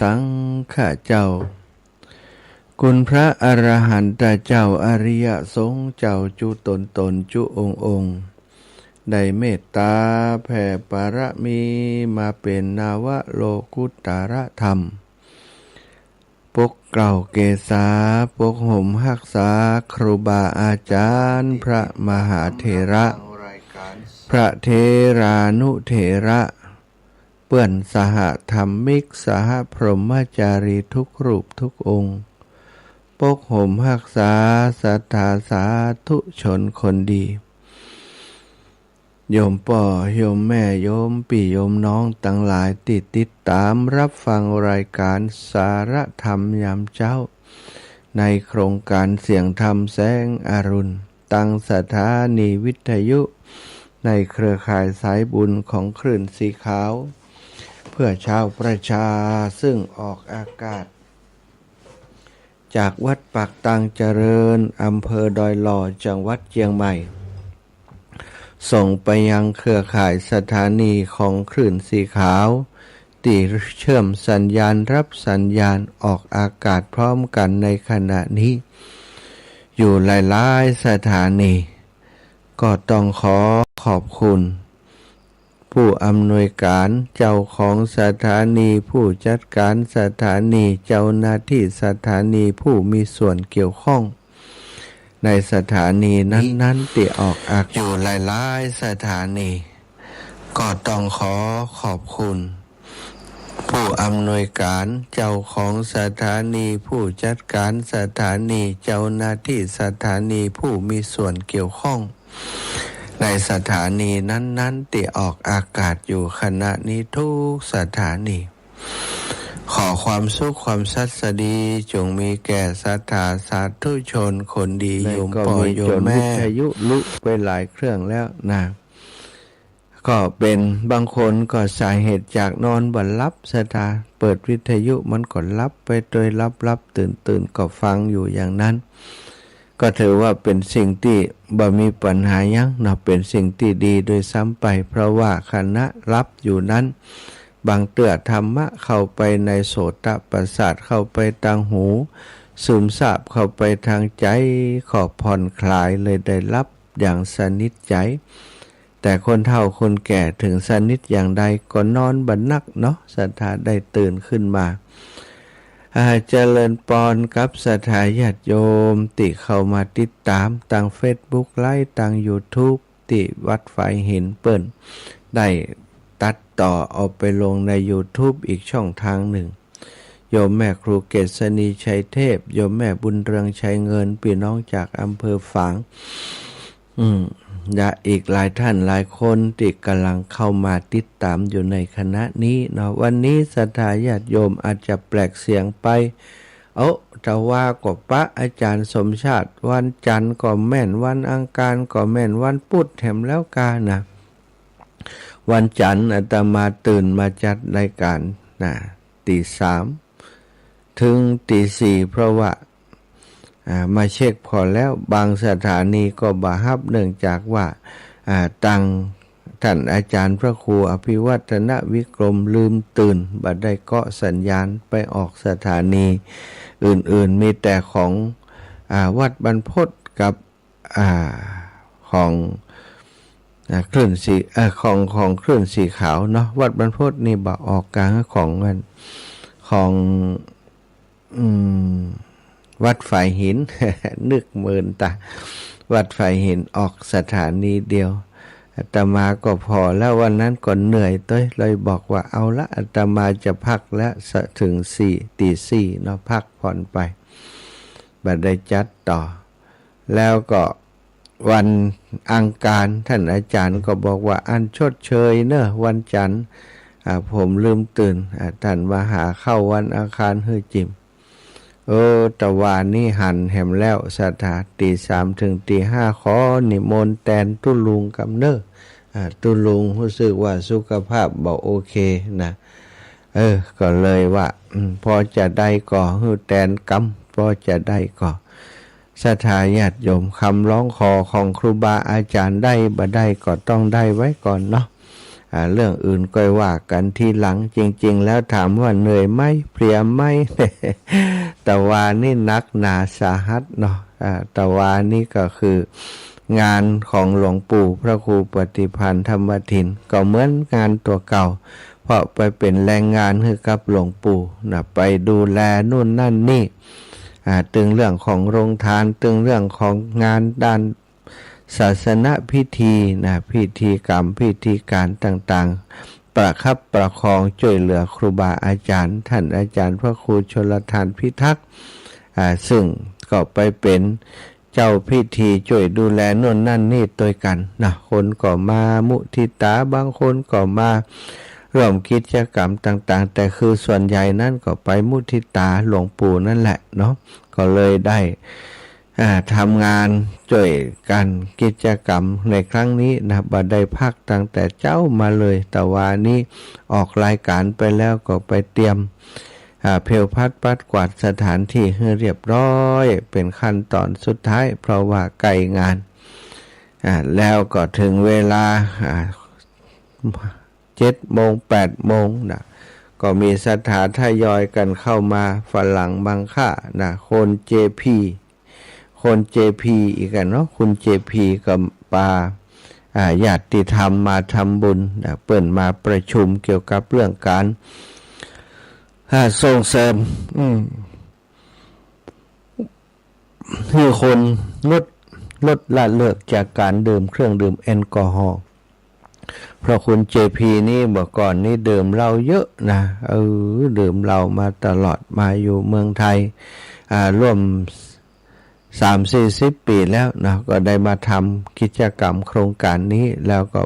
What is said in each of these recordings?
สังฆเจ้าคุณพระอรหันตเจ้าอริยสงฆ์เจ้าจุตนจุองค์ได้เมตตาแผ่ปรมีมาเป็นนาวโลกุตรธรรมปกเกล้าเกษาปกห่มรักษาครูบาอาจารย์พระมหาเถระพระเถรานุเถระเปื้อนสหธรรมิกสหพรหมจารีทุกรูปทุกองค์ปกห่มรักษาศรัทธาสาธุชนคนดีโยมป่อโยมแม่โยมพี่โยมน้องตั้งหลายติดตามรับฟังรายการสารธรรมยามเช้าในโครงการเสียงธรรมแสงอรุณตั้งสถานีวิทยุในเครือข่ายสายบุญของคลื่นสีขาวเพื่อชาวประชาซึ่งออกอากาศจากวัดปากตังเจริญอำเภอดอยหล่อจังหวัดเชียงใหม่ส่งไปยังเครือข่ายสถานีของคลื่นสีขาวที่เชื่อมสัญญาณรับสัญญาณออกอากาศพร้อมกันในขณะนี้อยู่หลายๆสถานีก็ต้องขอขอบคุณผู้อำนวยการเจ้าของสถานีผู้จัดการสถานีเจ้าหน้าที่สถานีผู้มีส่วนเกี่ยวข้องในสถานีนั้นๆที่ออกอากาศอยู่หลายๆสถานีก็ต้องขอขอบคุณผู้อำนวยการเจ้าของสถานีผู้จัดการสถานีเจ้าหน้าที่สถานีผู้มีส่วนเกี่ยวข้องในสถานีนั้นๆที่ออกอากาศอยู่ขณะนี้ทุกสถานีขอความสุขความสัสดีจงมีแก่ศรัทธาสาธุชนคนดีโยมพ่อโยมแม่วิทยุลุไปหลายเครื่องแล้วนะก็เป็นบางคนก็สาเหตุจากนอนบ่หลับศรัทธาเปิดวิทยุมันก็ลับไปโดยลับตื่นก็ฟังอยู่อย่างนั้นก็ถือว่าเป็นสิ่งที่บ่มีปัญหายังเนาะเป็นสิ่งที่ดีโดยซ้ำไปเพราะว่าคณะรับอยู่นั้นบางเตื้อธรรมะเข้าไปในโสตประสาทเข้าไปทางหูซึมซาบเข้าไปทางใจขอผ่อนคลายเลยได้รับอย่างสนิทใจแต่คนเฒ่าคนแก่ถึงสนิทอย่างใดก็นอนบ่นักเนาะศรัทธาได้ตื่นขึ้นมาเจริญปอนกับศรัทธาญาติโยมติเข้ามาติดตามทาง Facebook ไลฟ์ทาง YouTube ติวัดไฟเห็นเปิ้นได้ตัดต่อเอาไปลงใน YouTube อีกช่องทางหนึ่งโยมแม่ครูเกษณีชัยเทพโยมแม่บุญเรืองชัยเงินพี่น้องจากอำเภอฝางและอีกหลายท่านหลายคนที่กำลังเข้ามาติดตามอยู่ในคณะนี้เนาะวันนี้ศรัทธาญาติโยมอาจจะแปลกเสียงไปแต่ว่าก็พระอาจารย์สมชาติวันจันทร์ก็แม่นวันอังคารก็แม่นวันพุธแถมแล้วกานะวันจันทร์อาตมาตื่นมาจัดรายการนะตีสามถึงตีสี่เพราะว่ามาเช็คพอแล้วบางสถานีก็บ่ฮับเนื่องจากว่าตังท่านอาจารย์พระครูอภิวัฒนวิกรมลืมตื่นบ่ได้เกาะสัญญาณไปออกสถานีอื่นๆมีแต่ของวัดบรรพตกับของคลื่นสีของคลื่นสีขาวเนาะวัดบรรพตนี่บ่ออกกลางของมันของวัดฝ่ายหิน นึกเมินตาวัดฝ่ายหินออกสถานีเดียวอาตมาก็พอแล้ววันนั้นก็เหนื่อยต้อยเลยบอกว่าเอาละอาตมาจะพักแล้วถึงตีสี่เนาะพักผ่อนไปบัดได้จัดต่อแล้วก็วันอังคารท่านอาจารย์ก็บอกว่าอันชดเชยเนอะวันจันทร์ผมลืมตื่นท่านมาหาเข้าวันอังคารเฮ้ยจิมตะวันนี่หันแหมแล้วสถาตีสามถึงตีห้าขอนิมนต์แตนตุลุงกำเนอตุลุงรู้สึกว่าสุขภาพบ่โอเคนะก็เลยว่าพอจะได้ก็ฮือแตนกำพอจะได้ก็ศรัทธาญาติโยมคำร้องขอของครูบาอาจารย์ได้บ่ได้ก็ต้องได้ไว้ก่อนเนาะ เรื่องอื่นก็ว่ากันทีหลังจริงๆแล้วถามว่าเหนื่อยไหมเพลียไหม แต่ว่านี่นักหนาสาหัสเนาะแต่ว่านี่ก็คืองานของหลวงปู่พระครูปฏิพันธ์ธรรมทินก็เหมือนงานตัวเก่าเพราะไปเป็นแรงงานให้กับหลวงปู่นะไปดูแลนู่นนั่นนี่ตึงเรื่องของโรงทานตึงเรื่องของงานด้านศาสนพิธีนะพิธีกรรมพิธีการต่างๆประคับประคองช่วยเหลือครูบาอาจารย์ท่านอาจารย์พระครูชลทานพิทักษ์ซึ่งก็ไปเป็นเจ้าพิธีช่วยดูแลนู่นนั่นนี่ตัวกันนะคนก็มามุทิตาบางคนก็มาร่วมกิจกรรมต่างๆแต่คือส่วนใหญ่นั่นก็ไปมุทิตาหลวงปู่นั่นแหละเนาะก็เลยได้ทำงานช่วยกันกิจกรรมในครั้งนี้นะบัดได้พักตั้งแต่เจ้ามาเลยแต่ว่านี้ออกรายการไปแล้วก็ไปเตรียมเพลพัดปัดกวาดสถานที่ให้เรียบร้อยเป็นขั้นตอนสุดท้ายเพราะว่าใกล้งานแล้วก็ถึงเวลา7 โมง 8 โมงนะก็มีสถานทยอยกันเข้ามาฝรั่งบางค่านะคนเจพีอีกกันเนาะคุณเจพีกับปาญาติธรรมมาทำบุญนะเปิ่นมาประชุมเกี่ยวกับเรื่องการส่งเสริมให้คนลดละเลิกจากการดื่มเครื่องดื่มแอลกอฮอล์เพราะคุณเจพีนี่เมื่อก่อนนี่ดื่มเหล้าเยอะนะดื่มเหล้ามาตลอดมาอยู่เมืองไทยร่วม30-40 ปีแล้วนะก็ได้มาทำกิจกรรมโครงการนี้แล้วก็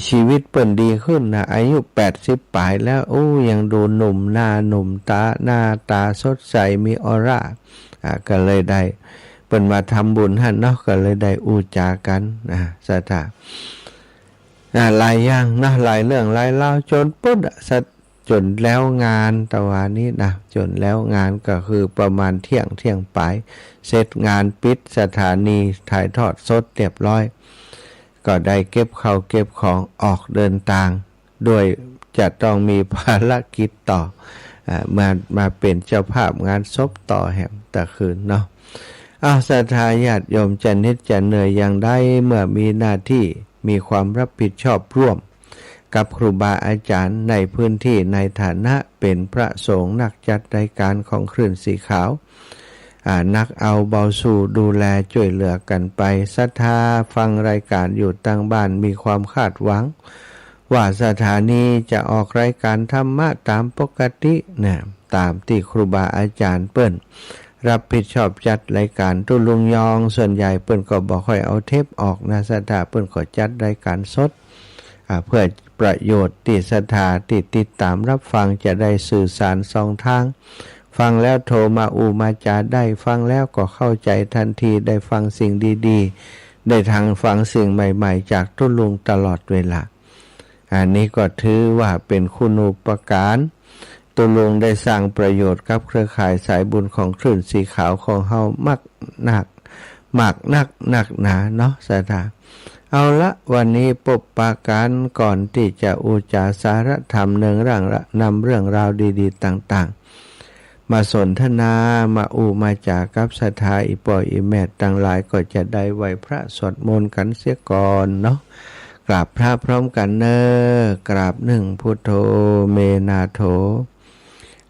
ชีวิตเปิ่นดีขึ้นนะอายุ80ปลายแล้วยังดูหนุ่มหน้าหนุ่มหน้าตาสดใสมีออร่าก็เลยได้เปิ่นมาทำบุญหั่นเนาะก็เลยได้อูจากันนะสถาหลายอย่างนะหลายเรื่องหลายเล่าจนปุ๊บจนแล้วงานตะวันนี้นะจนแล้วงานก็คือประมาณเที่ยงปลายเสร็จงานปิดสถานีถ่ายทอดสดเรียบร้อยก็ได้เก็บข้าวเก็บของออกเดินทางด้วยจะต้องมีภารกิจต่อมาเป็นเจ้าภาพงานศพต่อแหมแต่คืนเนาะศรัทธาญาติโยมจะนิดจะเหนื่อยอย่างใดเมื่อมีหน้าที่มีความรับผิดชอบร่วมกับครูบาอาจารย์ในพื้นที่ในฐานะเป็นพระสงฆ์นักจัดรายการของคลื่นสีขาวนักเอาเบาสู่ดูแลช่วยเหลือกันไปศรัทธาฟังรายการอยู่ตั้งบ้านมีความคาดหวังว่าสถานีจะออกรายการธรรมะตามปกตินะตามที่ครูบาอาจารย์เปิ้นรับผิดชอบจัดรายการตุลุงยองส่วนใหญ่เปิ้นก็บอกค่อยเอาเทปออกนะศรัทธาเปิ้นก็จัดรายการสดเพื่อประโยชน์ที่ศรัทธาที่ติดตามรับฟังจะได้สื่อสารสองทางฟังแล้วโทรมามาจาได้ฟังแล้วก็เข้าใจทันทีได้ฟังสิ่งดีๆได้ทางฟังสิ่งใหม่ๆจากตุลุงตลอดเวลาอันนี้ก็ถือว่าเป็นคุณูปการตุลุงได้สร้างประโยชน์กับเครือข่ายสายบุญของคลื่นสีขาวของเฮามากนักหนาเนาะสาธุเอาละวันนี้ปบปาการก่อนที่จะอุจาสารธรรมนำเรื่องราวดีๆต่างๆมาสนทนามามาจากกับศรัทธาอีปอยอีแม่ต่างหลายก็จะได้ไหวพระสวดมนต์กันเสียก่อนเนาะกราบพระพร้อมกันเนอกราบ1พุทโธเมนาโถ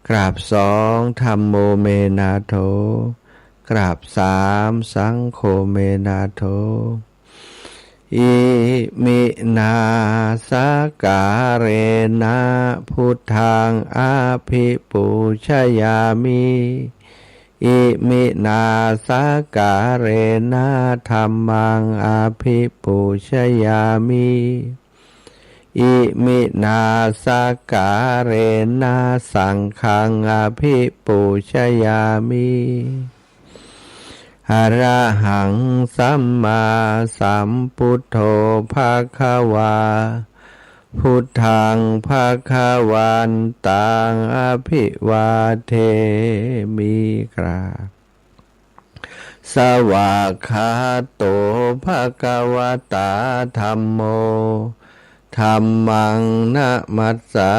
กราบ2ธัมโมเมนาโถกราบ3สังโฆเมนาโถอิมินาสการเรนะพุทธังอาภิปูชยามิอิมินาสการเรนะธัมมังอาภิปูชยามิอิมินาสการเรนะสังฆังอาภิปูชยามิอะระหังสัมมาสัมพุทโธภะคะวาพุทธังภะคะวันตังอภิวาเทมิกราบสวากขาโตภะคะวะตาธัมโม ธัมมังนะมัสสา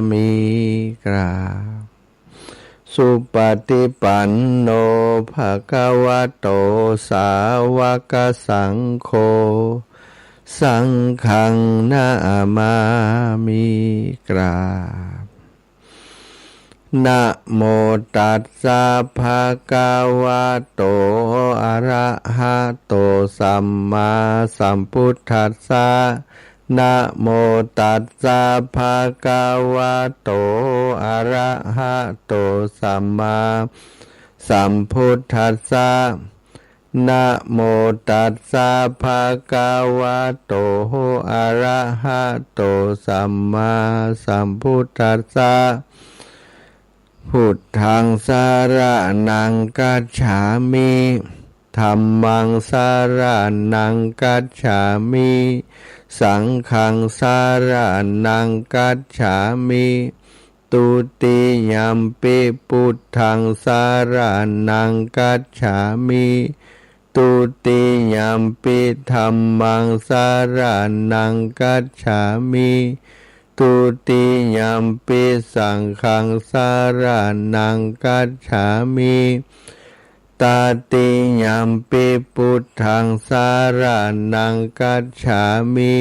มิกราบสุปฏิปันโนภะคะวะโตสาวกสังโฆสังฆังนามามิกราบนะโมตัสสะภะคะวะโตอะระหะโตสัมมาสัมพุทธัสสะนะโมตัสสะภะคะวะโตอะระหะโตสัมมาสัมพุทธัสสะนะโมตัสสะภะคะวะโตอะระหะโตสัมมาสัมพุทธัสสะพุทธังสรณังคัจฉามิธัมมังสรณังคัจฉามิสังฆังสรณังคัจฉามิตุติยัมปิพุทธังสรณังคัจฉามิตุติยัมปิธัมมังสรณังคัจฉามิตุติยัมปิสังฆังสรณังคัจฉามิตติยัมปิพุทธังสรณังคัจฉามิ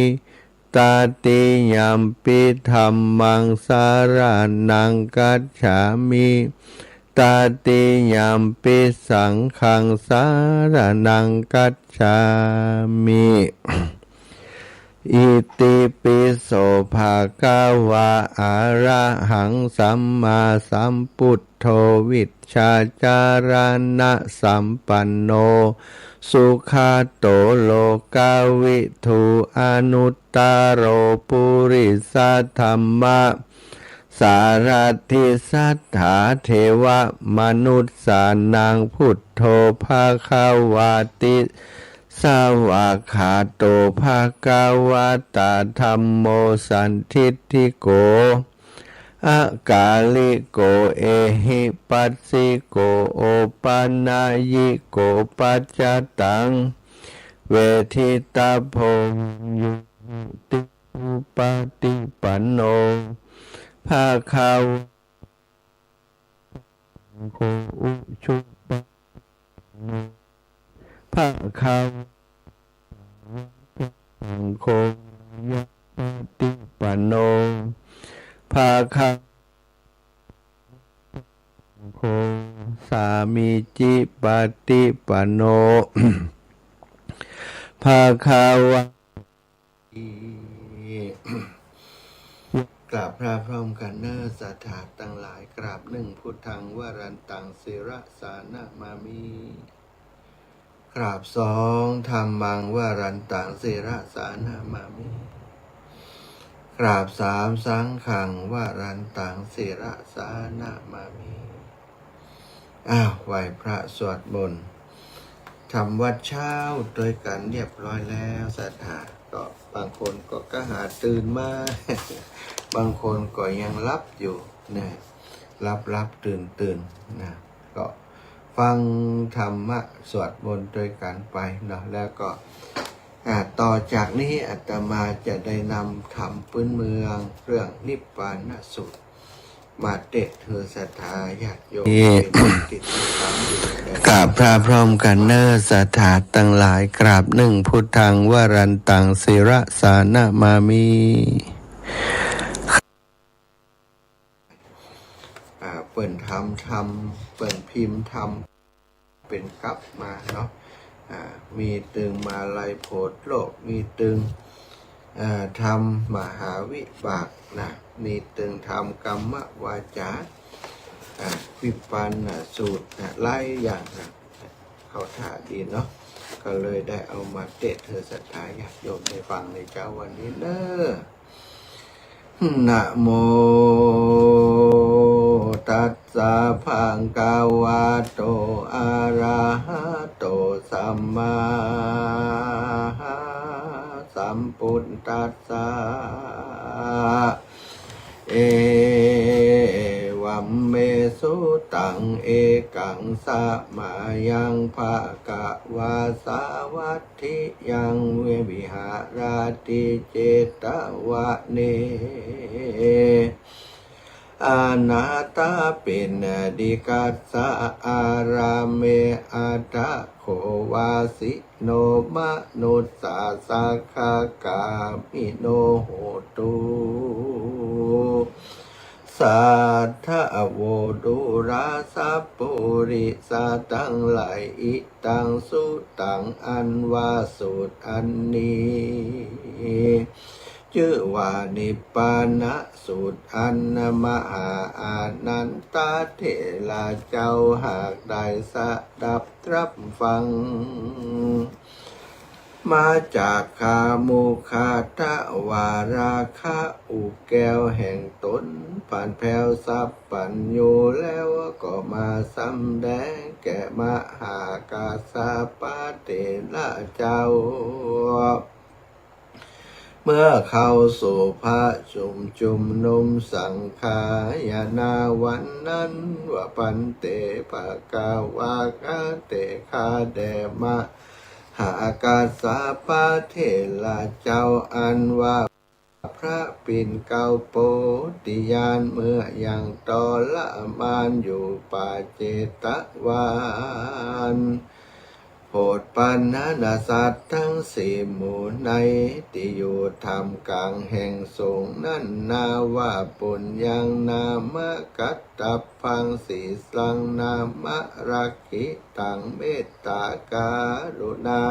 ตติยัมปิธัมมังสรณังคัจฉามิตติยัมปิสังฆังสรณังคัจฉามิอิติปิโสภะคะวะอะระหังสัมมาสัมพุทโธวิชชาจารณะสัมปันโนสุขโตโลกาวิทูอนุตตโรปุริสธัมมะสารถิสัทธาเทวมนุษย์สานังพุทโธภะคะวะติสาวากขาโตภะคะวะตาธัมโมสันทิฏฐิโกอากาลิโกเอหิปัสสิโกโอปันนายิโกปัจจตังเวทิตาโพยุติอุปติปันโนภะคะวะโตอุชุปโนภะคะวะสังโฆยะปฏิปันโนภะคะวะโฆสามิจิปฏิปันโนภะคะวะกราบพระพร้อมกันเนอสัทธาตั้งหลายกราบหนึ่งพุทธังวรันตังศิระสานะมามิกราบสองธัมมังวรันตังศิระสานะมามิกราบสามสังฆังวรันตังศิระสานะมามิไหว้พระสวดมนต์ทำวัดเช้าโดยกันเรียบร้อยแล้วสัทธาก็บางคนก็หาตื่นมา บางคนก็ยังรับอยู่นะรับตื่นนะก็ฟังธรรมะสวดมนต์โดยกันไปเนาะแล้วก็ต่อจากนี้อาตมาจะได้นำธรรมพื้นเมืองเรื่องนิพพานสูตรมาเด็ดเธอศรัทธาญาติโยมติดตามกราบพระพร้อมกันเนอศรัทธาตั้งหลายกราบหนึ่งพุทธังวรันตังศิระสานะมามิเปิ่นทำเปิ่นพิมพ์ทำเป็นกลับมาเนาะมีตึงมาลัยโพธิ์โลกมีตึงทำมหาวิบากนะมีตึงทำกรรมวาจาวิปันสูตรไล่อย่างนะเขาท่าดีเนาะก็เลยได้เอามาเตะเธอศรัทธาญาติโยมในฟังในเจ้าวันนี้เนอะนะโมตัสสะภะคะวะโตอะระหะโตสัมมาสัมพุทธัสสะเอวัมเม เมสุตังเอกังสะมายังภะกะวาสาวัตถิยังเววิหาราติเจตวะเนอานาตาปินดิกัสสะอาราเมอาทะโควาสิโนมะนุสสาสาคากามิโนโหตุสัทธะโวดุราสัพปุริสาตังหลายอิตังสุตังอันวาสุตอันนี้ชื่อว่านิพพานะสูตรอันมหาอานันตเถระเจ้าหากได้สดับตรับฟังมาจากคามุคาทะวาราคะอุแก้วแห่งตนผ่านแผ่วสัพปัญโยแล้วก็มาสำแดงแก่มหากาสาปเถระเจ้าเมื่อเข้าสู่พระจุมนุมสังฆายนาวันนั้นว่าปันเตภะกาวากาเตคาเดมะหากาสาปเถระเจ้าอันว่าพระปิ่นเก้าโปติญาณเมื่อยังตอละมานอยู่ป่าเจตวันโปรดปันนาสัตว์ทั้งสี่หมู่ในที่อยู่ทำกลางแห่งสงฆ์นั้นนาว่าปุญญังนามกัตตพังสีสังนามรักขิตังเมตตาการุณา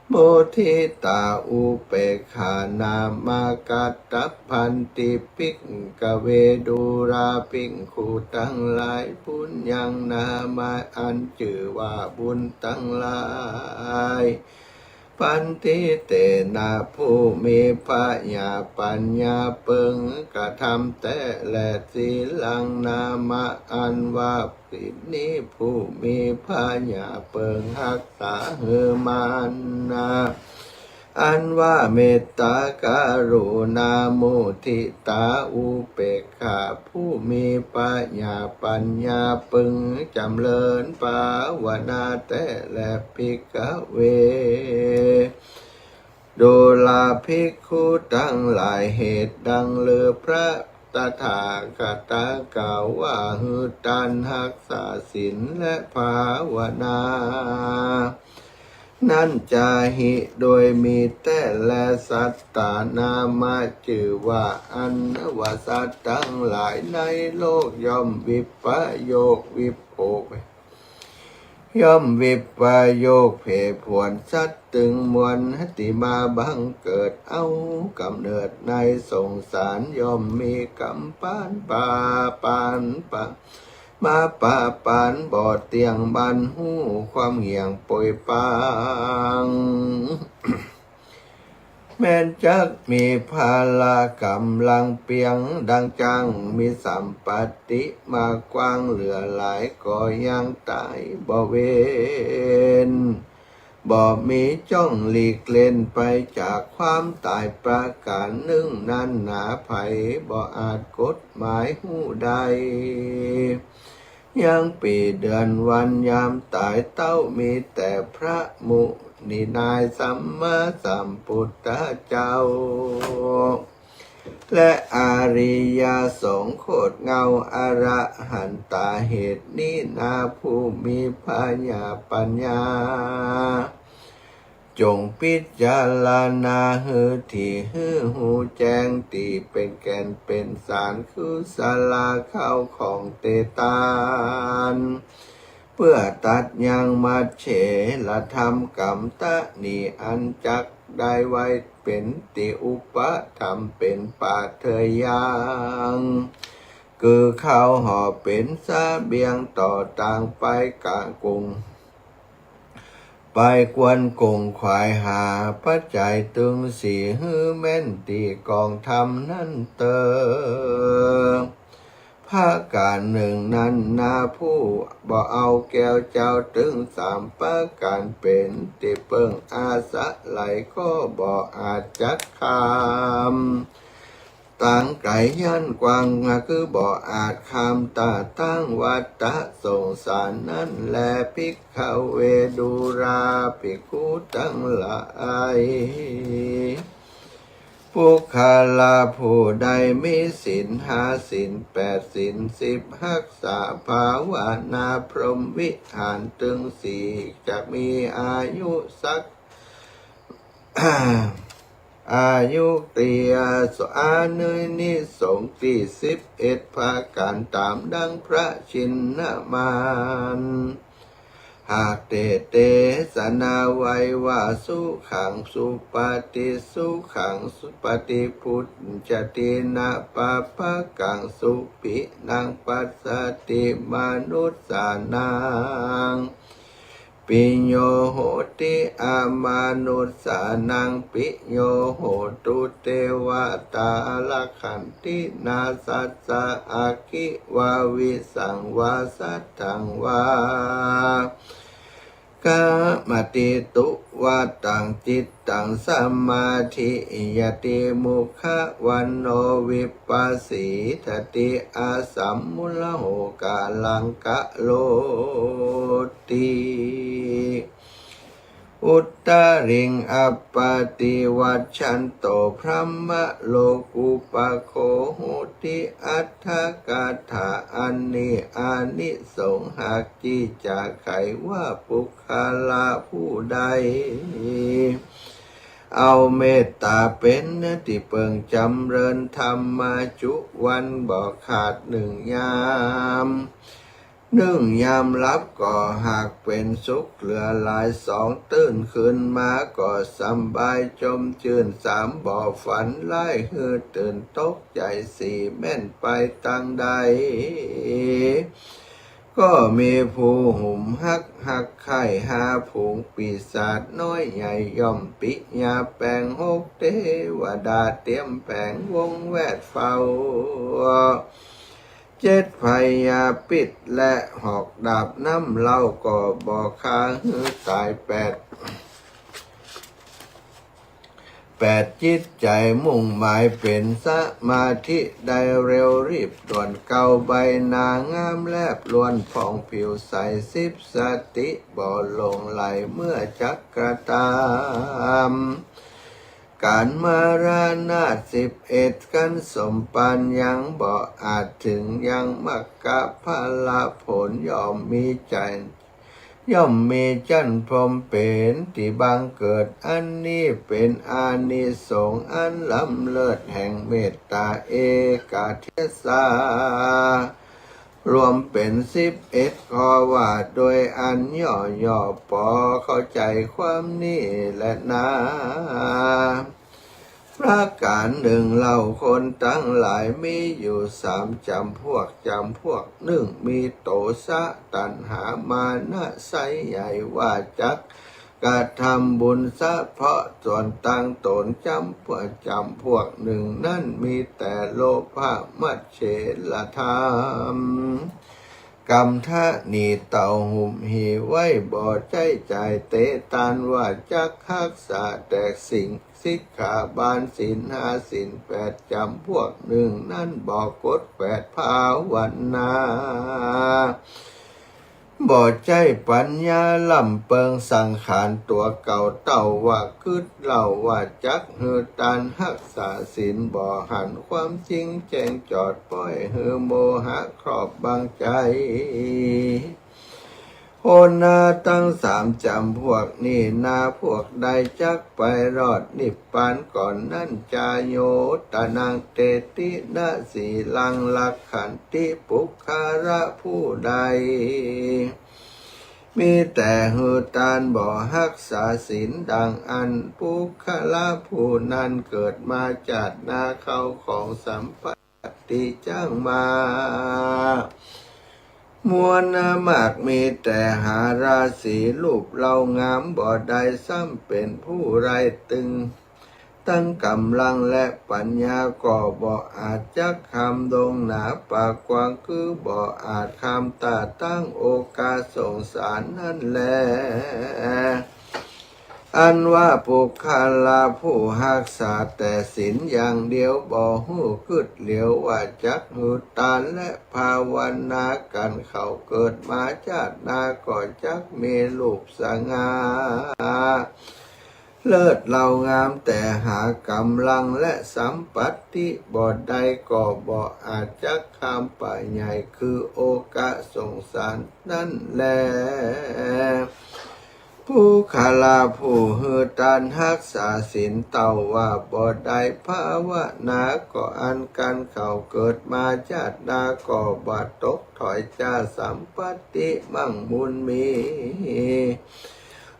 โมทิตาอุเปกขานามากัตตพันติภิกขเวดุราภิกขุทั้งหลายปุญญังนามาอันชื่อว่าบุญทั้งหลายปันติเตนะผู้มีปัญญาเปิงกระทำแต่และสีลังนามาอันว่าปินี้ผู้มีปัญญาเปิงหักษาเหือมันนาอันว่าเมตตากรุณามุทิตาอุเปกขาผู้มีปัญญาปึงจำเริญภาวนาแต่และภิกขเวโดลาภิกขุทั้งหลายเหตุดังเลือพระตถาคตกล่าวว่าหือตันหักษาศีลและภาวนานั่นจาหิโดยมีแต่และสัตตานามาชื่อว่าอันว่าสัตว์ทั้งหลายในโลกย่อมวิปโยควิโภคย่อมวิปโยคเพผวนสัตว์ตึงมวลติมาบังเกิดเอากำเนิดในสงสารย่อมมีกำปานปาปานปะมาป่าปานบอดเตียงบันหูความเหี่ยงป่วยปางแม้นจักมีภาลากำลังเปียงดังจังมีสัมปติมากว้างเหลือหลายก็ยังตายบ่เวนบ่มีจ้องหลีกเล่นไปจากความตายประการหนึ่งนั้นหนาไผบ่อาจกฎหมายหูใดยังปีเดือนวันยามตายเต้ามีแต่พระมุนีนายสัมมาสัมพุทธเจ้าและอาริยสงฆ์โคตรเงาอระหันตาเหตุนี้นาผู้มีปัญญาจงพิจารณาหือที่หือหูแจ้งตีเป็นแก่นเป็นสารคือศาลาเข้าของเตตานเพื่อตัดยังมัดเฉละธรรมกรรมตะนีอันจักได้ไว้เป็นติอุปธรรมเป็นปาเทยังคือข้าวห่อเป็นสาเบียงต่อต่างไปกางกรุงไปกวนกงควายหาปัจจัยตึงสี่ฮือแม่นตีกองทำนั่นเตอภาการหนึ่งนั้นนาผู้บ่เอาแก้วเจ้าถึงสามประการเป็นติเปิงอาสะไหลก็บ่อาจจัดคำ ต่างไก่ยันกวางคือบ่อาจคำตาตั้งวัตตะสงสารนั่นแลภิกขเวดุราภิกขุทั้งหลายปุคคลาผู้ใดมีศีลห้าศีลแปดศีล10รักษาภาวนาพรหมวิหารถึงสี่จะมีอายุสัก อายุเตียสอาเนยนิสงส์ที่11ภาการตามดังพระชินนามันหากเตสนาไว้ว่าสุขังสุปฏิสุขังสุปฏิพุทธตินาปะปะกังสุปินังปัสสติมนุสสานังปิโยโหติอามานุสสานังปิโยโหตุเทวตาลักขันตินาสัสสะอาคิวาวิสังวาสัตถังวากามติตุวาตังจิตตังสมาธิยติมุขวันโนวิปัสสิทติอาสัมมุลโหกาลังกะโลติอุตตริงอัปปติวัชชันโตพระมะโลกุปโคโหติอัตถกถาอันนี้อานิสงส์หากจีจากไขว่าปุคคลาผู้ใดเอาเมตตาเป็นที่เปิงจำเริญธรรมมาจุวันบอกขาด1 ยาม1 ยามรับก็หากเป็นสุขเหลือหลาย2ตื่นขึ้นมาก็สำบายจมชื่น3บ่ฝันไล่ฮือตื่นตกใจ4แม่นไปตั้งใดก็มีผู้หุ่มหักไข่5ผูงปีศาจน้อยใหญ่ย่อมปิญาแปลง6เทวดาเตรียมแปลงวงแวดเฝ้า7พยาปิดและหอกดาบน้ำเล่าก็บอกคาหือตาย8จิตใจมุ่งหมายเป็นสมาธิได้เร็วรีบด่วนเก่าใบหน้างามแลบล้วนผ่องผิวใส10สติบ่หลงไหลเมื่อจักกระตามการมารานา11กันสมปันยังบ่อาจถึงยังมักกะพละผลย่อมมีจันพรหมเป็นที่บังเกิดอันนี้เป็นอานิสงส์อันล้ำเลิศแห่งเมตตาเอกเทศารวมเป็น11ข้อว่าโดยอันย่อพอเข้าใจความนี้และนาประการหนึ่งเล่าคนทั้งหลายมีอยู่3 จำพวก1มีโตสะตัณหามานะไสใหญ่ว่าจักกระทำบุญซะเพราะส่วนตั้งตนจำพวกหนึ่งนั่นมีแต่โลภะมัจเฉลธรรมกรรมทะนีเต่าหุ่มหีไว้บ่ใจเตตันว่าจักรักษาแต่สิ่งสิกขาบาลศีล5ศีล8จำพวกหนึ่งนั่นบอกกฎ8ภาวนาบ่ใจปัญญาลำเปิงสังขารตัวเก่าเต่าว่าคืดเล่าว่าจักหือตานรักษาศีลบ่หันความจริงแจ้งจอดปล่อยหือโมหะครอบบังใจโอนาตั้ง3 จำพวกนี้นาพวกใดจักไปรอดนิพพานก่อนนั่นจาโยตนังเตตินะสีลังลักขันติปุคคาระผู้ใดมีแต่หือตานบ่รักษาศีลดังอันปุคคละผู้นั้นเกิดมาจากนาเขาของสัมปติจ้างมามวลมากมีแต่หาราศีรูปเรางามบ่ได้ซ้ำเป็นผู้ไรตึงตั้งกำลังและปัญญาก็บ่อาจจักคำดงหนาปากกว้างคือบ่อาจคำตาตั้งโอกาสสงสารนั่นแล อันว่าปุคคลาผู้หักษาแต่ศีลอย่างเดียวบ่หู้กึดเหลียวว่าจักหูตานและภาวนากันเขาเกิดมาชาติหน้าก็จักมีรูปสง่าเลิศเหล่างามแต่หากำลังและสัมปัตติบ่ได้ก็บ่อาจจักข้ามไปใหญ่คือโอกาสสงสารนั่นแลผู้ขาลาผู้หือตานรักษาศีลเต่าว่าบ่ได้ภาวนาก็อันกันเขาเกิดมาชาติหน้าก็บ่ตกถอยจาสัมปัตติมั่งบุญมี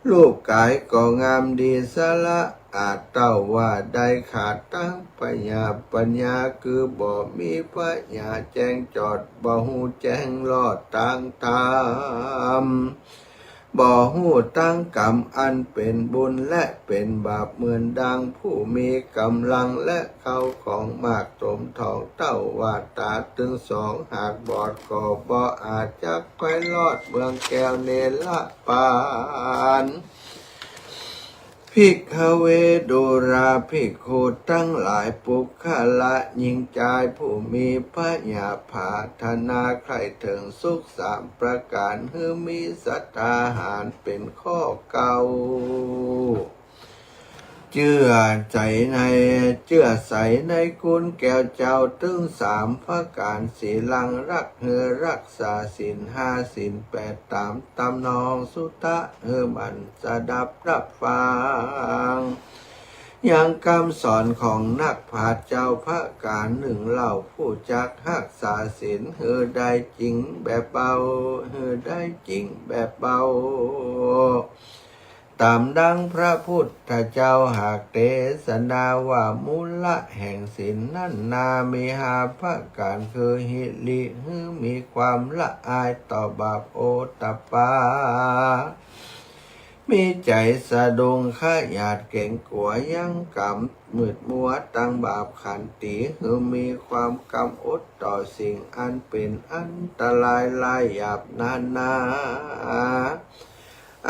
รูปกายก็งามดีสละอาจเต่าว่าได้ขาดตั้งปัญญาคือบ่มีปัญญาแจ้งจอดบ่หูแจ้งลอดต่างตามบ่หูตั้งกรรมอันเป็นบุญและเป็นบาปเหมือนดังผู้มีกำลังและเข้าของมากสมทองเต้าว่าตาถึงสองหากบอดก็บ่อาจจะไปรอดเมืองแก้วเนละปานภิกขเวดุราภิกขุทั้งหลายปุคคละยิ่งใจผู้มีปัญญาภาธนาใครถึงสุขสามประการคือมีศรัทธาหารเป็นข้อเก่าเชื่อใจในเชื่อใสในคุณแก้วเจ้าถึงสามพระการศีลังรักรักษาศีลห้าศีลแปดตามตำนองสุตะมันสดับรับฟังอย่างคำสอนของนักปราชญ์เจ้าพระการหนึ่งเล่าผู้จักรักษาศีลได้จริงแบบเบาได้จริงแบบเบาตามดังพระพุทธเจ้าหากเทศนาว่ามูลแห่งศีลนั้นนามีหาพระการคือหิริมีความละอายต่อบาปโอตตัปปามีใจสะดุ้งขยาดเก่งกลัวยังกำมืดมัวตั้งบาปขันติมีความกำอดต่อสิ่งอันเป็นอันตรายลายหยาบนานา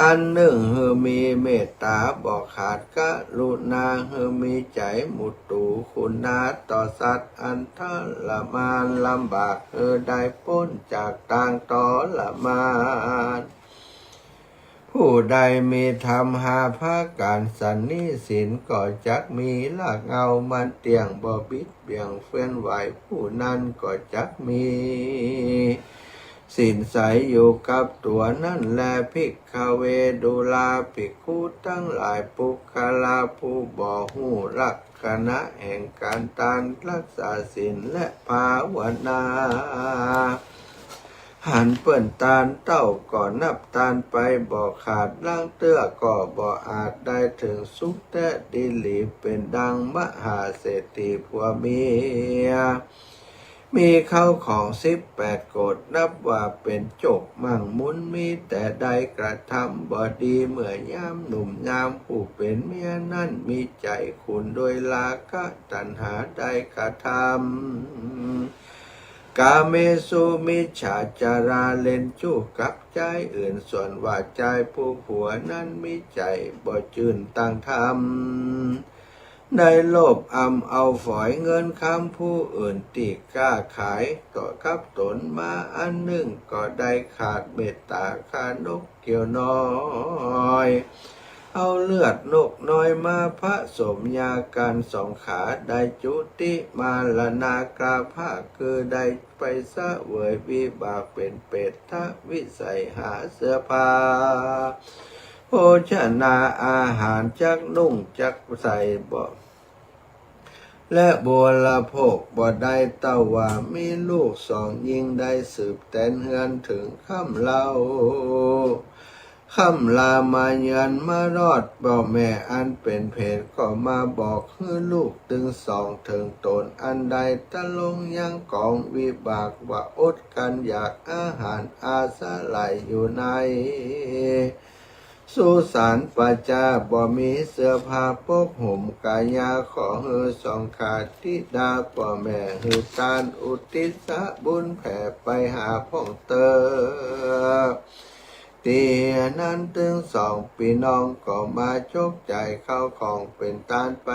อันหนึ่งมีเมตตาบอกขาดกรุณามีใจมุตตูคุณาต่อสัตว์อันทรมานลำบากได้พ้นจากต่างทรมานผู้ใดมีธรรมหาภาการสันนิสินก็จักมีลากเงามันเตียงบ่บิดเบี่ยงเฟ้นไหวผู้นั้นก็จักมีสินใสอยู่กับตัวนั่นแลภิกขเวดุลาภิกขุทั้งหลายปุคคลาผู้บ่หูลักษณะแห่งการตานรักษาศีลและภาวนาหันเปิ้นตาลเต้าก่อนนับตาลไปบ่ขาดล่างเตื้อก็บ่อาจได้ถึงสุขแต่ดิลีเป็นดังมหาเศรษฐีผัวเมียมีเข้าของ18 โกฏนับว่าเป็นจกมั่งมุนมีแต่ใดกระทำบ่ดีเมื่อยามหนุ่มยามผู้เป็นเมียนั่นมีใจขุนโดยลาคะตัณหาใดกระทำกาเมสุมิจฉาจาราเล่นจู้กับใจอื่นส่วนว่าใจผู้ผัวนั้นมีใจบ่จื่นตั้งธรรมได้โลภเอาฝอยเงินคำผู้อื่นตีกล้าขายก็กับตนมาอันหนึ่งก็ได้ขาดเมตตาขานกเกี่ยวน้อยเอาเลือดนกน้อยมาผสมยาการสองขาได้จุติมาลนากราภาคือได้ไปเสวยวิบากเป็นเปรตทวิสัยหาเสื้อผ้าโภชนาอาหารจักนุ่งจักใส่บ่และบัวละโภคบ่ได้เต้าว่ามีลูกสองยิ่งได้สืบแต่นเฮือนถึงค่ำเล่าค่ำลามาเยือนมารอดบ่แม่อันเป็นเพศก็มาบอกให้ลูกตึงสองถึงตนอันใดตะลงยังกองวิบากว่าอดกันอยากอาหารอาสาไหลอยู่ในสุสานปัจจาบ่มีเสื้อผ้าปกห่มกายาขอฮือสองขาดทิดาพ่อแม่ฮือตานอุทิศบุญแผ่ไปหาพ่องเตอ ตีนั้นถึงสองพี่น้องก็มาชกใจเข้าของเป็นตานไป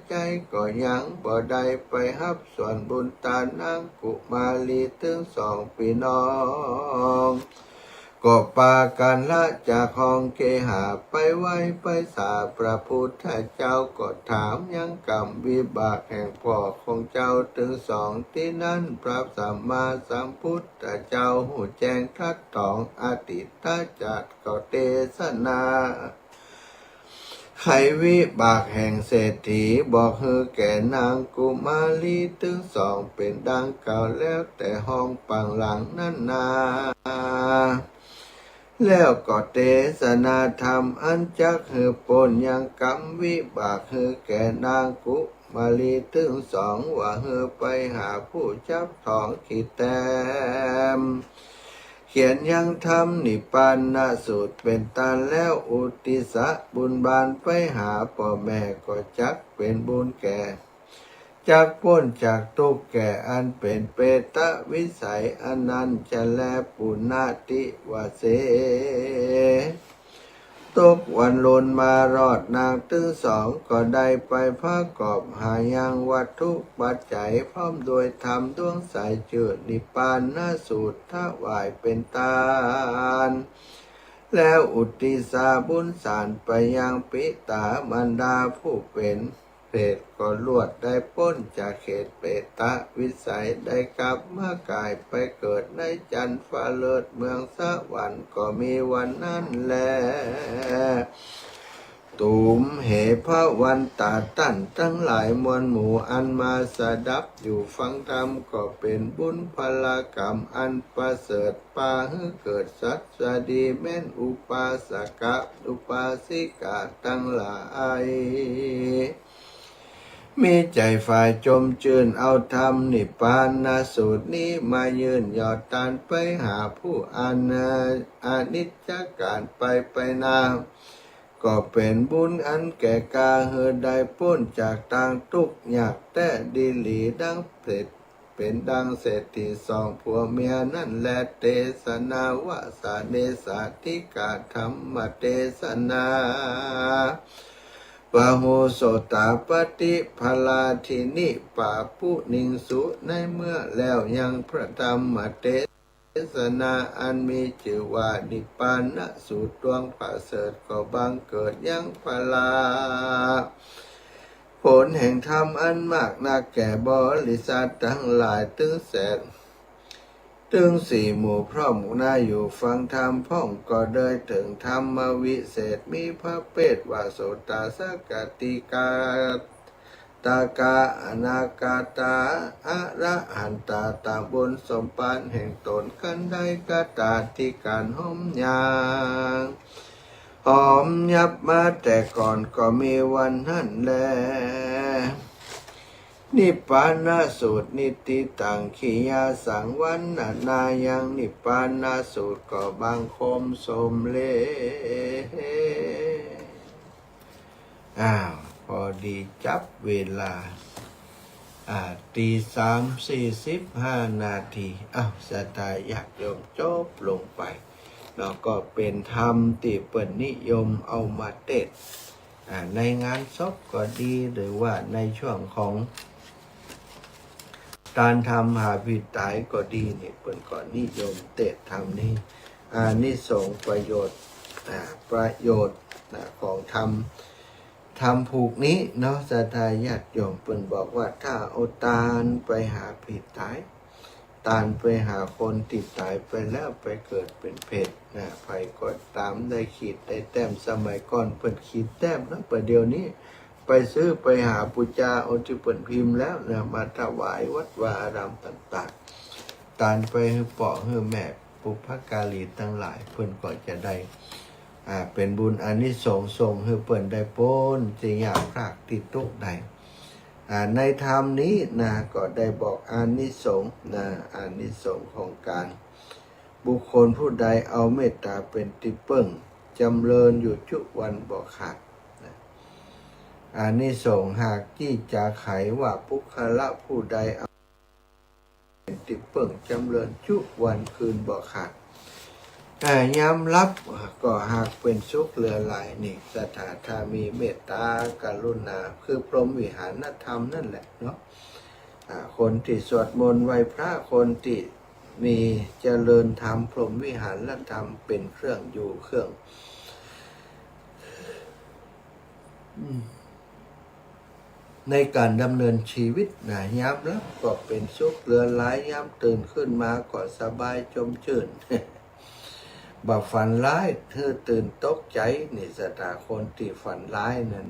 ใจก็ยังบ่ได้ไปฮับส่วนบุญตานนางกุมาลีถึงสองพี่น้องก็ปากันละจากห้องเกหาไปไว้ไปสาพระพุทธเจ้าก็ถามยังกรรมวิบากแห่งพ่อของเจ้าถึงสองที่นั้นพระสัมมาสัมพุทธเจ้าหูแจ้งทัดตองอติตาจัดก็เทศนาไขวิบากแห่งเศรษฐีบอกเฮอแก่นางกุมาลีถึงสองเป็นดังเก่าแล้วแต่ห้องปังหลังนั้นนาแล้วก็เทศนาธรรมอันจักเฮอปนยังกรรมวิบากเฮอแก่นางกุมาลีถึงสองว่าเฮอไปหาผู้จับทองขีดแต้มเขียนยังทำนิพพานนสูตรเป็นตาแล้วอุติสะบุญบานไปหาพ่อแม่ก็จักเป็นบุญแก่จากพ้นจากทุกข์แก่อันเป็นเปตวิสัยอนันต์จะแลปุณติวาเสตกวันลนมารอดนางถึงสองก็ได้ไปพระกอบหายังวัตถุปัจจัยพร้อมโดยธรรมดวงใสจืดนิพพานนสูตรถวายเป็นตาลแล้วอุทิศบุญสารไปยังปิตามารดาผู้เป็นเปรตก็ลวดได้พ้นจากเขตเปตวิสัยได้กลับมากายไปเกิดในจันทร์ฟ้าเลิศเมืองสวรรค์ก็มีวันนั้นแลตูมเหพระวันตาตั้นทั้งหลายมวลหมู่อันมาสดับอยู่ฟังธรรมก็เป็นบุญพลกรรมอันประเสริฐปาให้เกิดสัตสดีแม่นอุปาสกะอุปาสิกาทั้งหลายมีใจฝ่ายจมจืนเอาธรรมนิพพานนาสูตรนี้มายืนยอดตานไปหาผู้อนิจจการไปนาก็เป็นบุญอันแก่กาเฮอได้พ้นจากทางทุกข์ยากแต่ดีหลีดังเสร็จเป็นดังเศรษฐีสองผัวเมียนั่นแลเทศนาวาสาเนสาธิกาธรรมเทศนาปะโหโสตาปฏิภลาทินิปาปุนิงสุในเมื่อแล้วยังพระธรรมเทศนาอันมีชื่อว่านิพพานสูตรดวงประเสริฐก็บังเกิดยังพลาผลแห่งธรรมอันมากนักแก่บริษัททั้งหลายถึงแสนถึงสี่หมู่พร้อมหน้าอยู่ฟังธรรมพ่องก็ได้ถึงธรรมวิเศษมีพระเปตว่าโสตาสกติกาตากาอนาคาตาอะระหันตาตาบนสมปานแห่งตนกันได้กาตาที่การหอมยางหอมยับมาแต่ก่อนก็มีวันนั้นแลนิพพานสูตรนิติตังขียาสังวันนายังนิพพานสูตรก็บังคมสมเลพอดีจับเวลา3:45 นาทีสตาอยากโยมจบลงไปแล้วก็เป็นธรรมที่เปิดนิยมเอามาเทศในงานศพก็ดีหรือว่าในช่วงของการทำหาพิตายก็ดีนี่เปิดก็นิยมเทศธรรมนี้นิสงประโยชน์ของธรรมผูกนี้เนาะสทายาติโยมเปิ่นบอกว่าถ้าเอาตาลไปหาผิดตายตาลไปหาคนติดตายไปแล้วไปเกิดเป็นเพศไปก็ตามได้ขีดได้แต้มสมัยก่อนเปิ่นขีดแต้มแล้วประเดี๋ยวนี้ไปซื้อไปหาปุจจาเอาที่เปิ่นพิมพ์แล้วมาถวายวัดวาอารามต่างๆตาลไปให้ป่อให้แม่ปุพพกาลีทั้งหลายเปิ่นก็จะได้เป็นบุญอานิสงส์ส่งให้เปิ่นได้พ้นจะอยากพรากติดทุกข์ใดในธรรมนี้ก็ได้บอกอานิสงส์อานิสงส์ของการบุคคลผู้ใดเอาเมตตาเป็นที่ปึ้งจำเริญอยู่ทุกวันบ่ขาดอานิสงส์หากที่จะไขว่าปุคละผู้ใดเอาเป็นที่ปึ้งจำเริญทุกวันคืนบ่ขาด ยามรับก็หากเป็นสุขเหลือหลายนี่สถาถ้ามีเมตตากรุณาคือพรหมวิหารธรรมนั่นแหละเนาะคนที่สวดมนต์ไหว้พระคนที่มีเจริญธรรมพรหมวิหารธรรมเป็นเครื่องอยู่เครื่องในการดำเนินชีวิตนะยามรับก็เป็นสุขเหลือหลายยามตื่นขึ้นมาก็สบายจมชื่น บ่ฝันร้ายเธอตื่นตกใจนี่สตาคนที่ฝันร้ายนั่น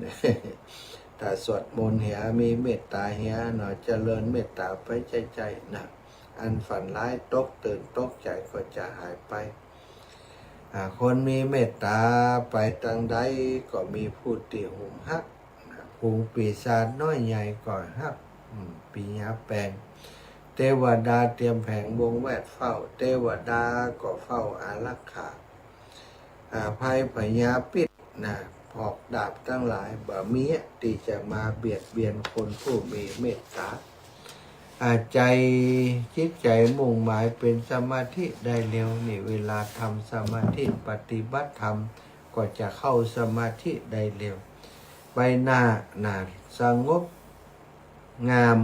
ถ้าสวดมนต์เหียมีเมตตาเหียหน่อยเจริญเมตตาไปใจนะอันฝันร้ายตกตื่นตกใจก็จะหายไปคนมีเมตตาไปทางใดก็มีผู้ที่หุ่มฮักพุงปีศาจน้อยใหญ่ก็ฮักปีญาแปลงเทวดาเตรียมแผงวงแวดเฝ้าเทวดาก็เฝ้าอารักขาภัยพยาพิษหอกดาบทั้งหลายบ่มีที่จะมาเบียดเบียนคนผู้มีเมตตาใจจิตใจมุ่งหมายเป็นสมาธิได้เร็วนี่เวลาทำสมาธิปฏิบัติธรรมก็จะเข้าสมาธิได้เร็วใบหน้าสงบงาม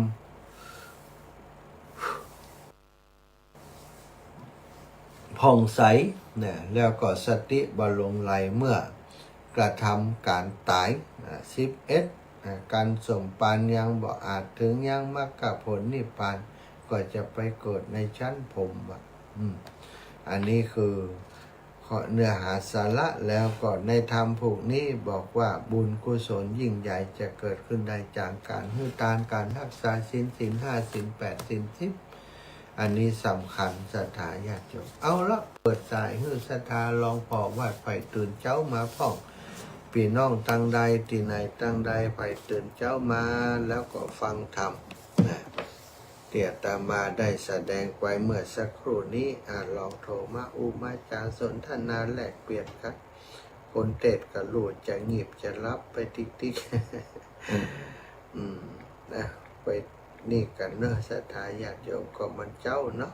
ผ่องใสเนี่ยแล้วก็สติบำรุงไหลเมื่อกระทำการตาย11การส่งปานยังบ่อาจถึงยังมรรคผลนิพพานก็จะไปเกิดในชั้นพรหมอันนี้คือเนื้อหาสาระแล้วก็ในธรรมพวกนี้บอกว่าบุญกุศลยิ่งใหญ่จะเกิดขึ้นได้จากการให้ทานการรักษาศีล5ศีล8ศีล10อันนี้สำคัญศรัทธาญาติโยมเอาละเปิดสายให้ศรัทธาลองพอวัดไฟตื่นเจ้ามาพ่องพี่น้องตั้งใดที่ไหนตั้งใดไฟตื่นเจ้ามาแล้วก็ฟังธรรมเตี่ยตามมาได้แสดงไว้เมื่อสักครู่นี้ลองโทรมามาจาสนทนาแลกเปลี่ยนกันคนเทศกับลูดจะงีบจะรับไปติ๊กนะไปนี่กันเนอะศรัทธาญาติโยมก็มันเจ้าเนาะ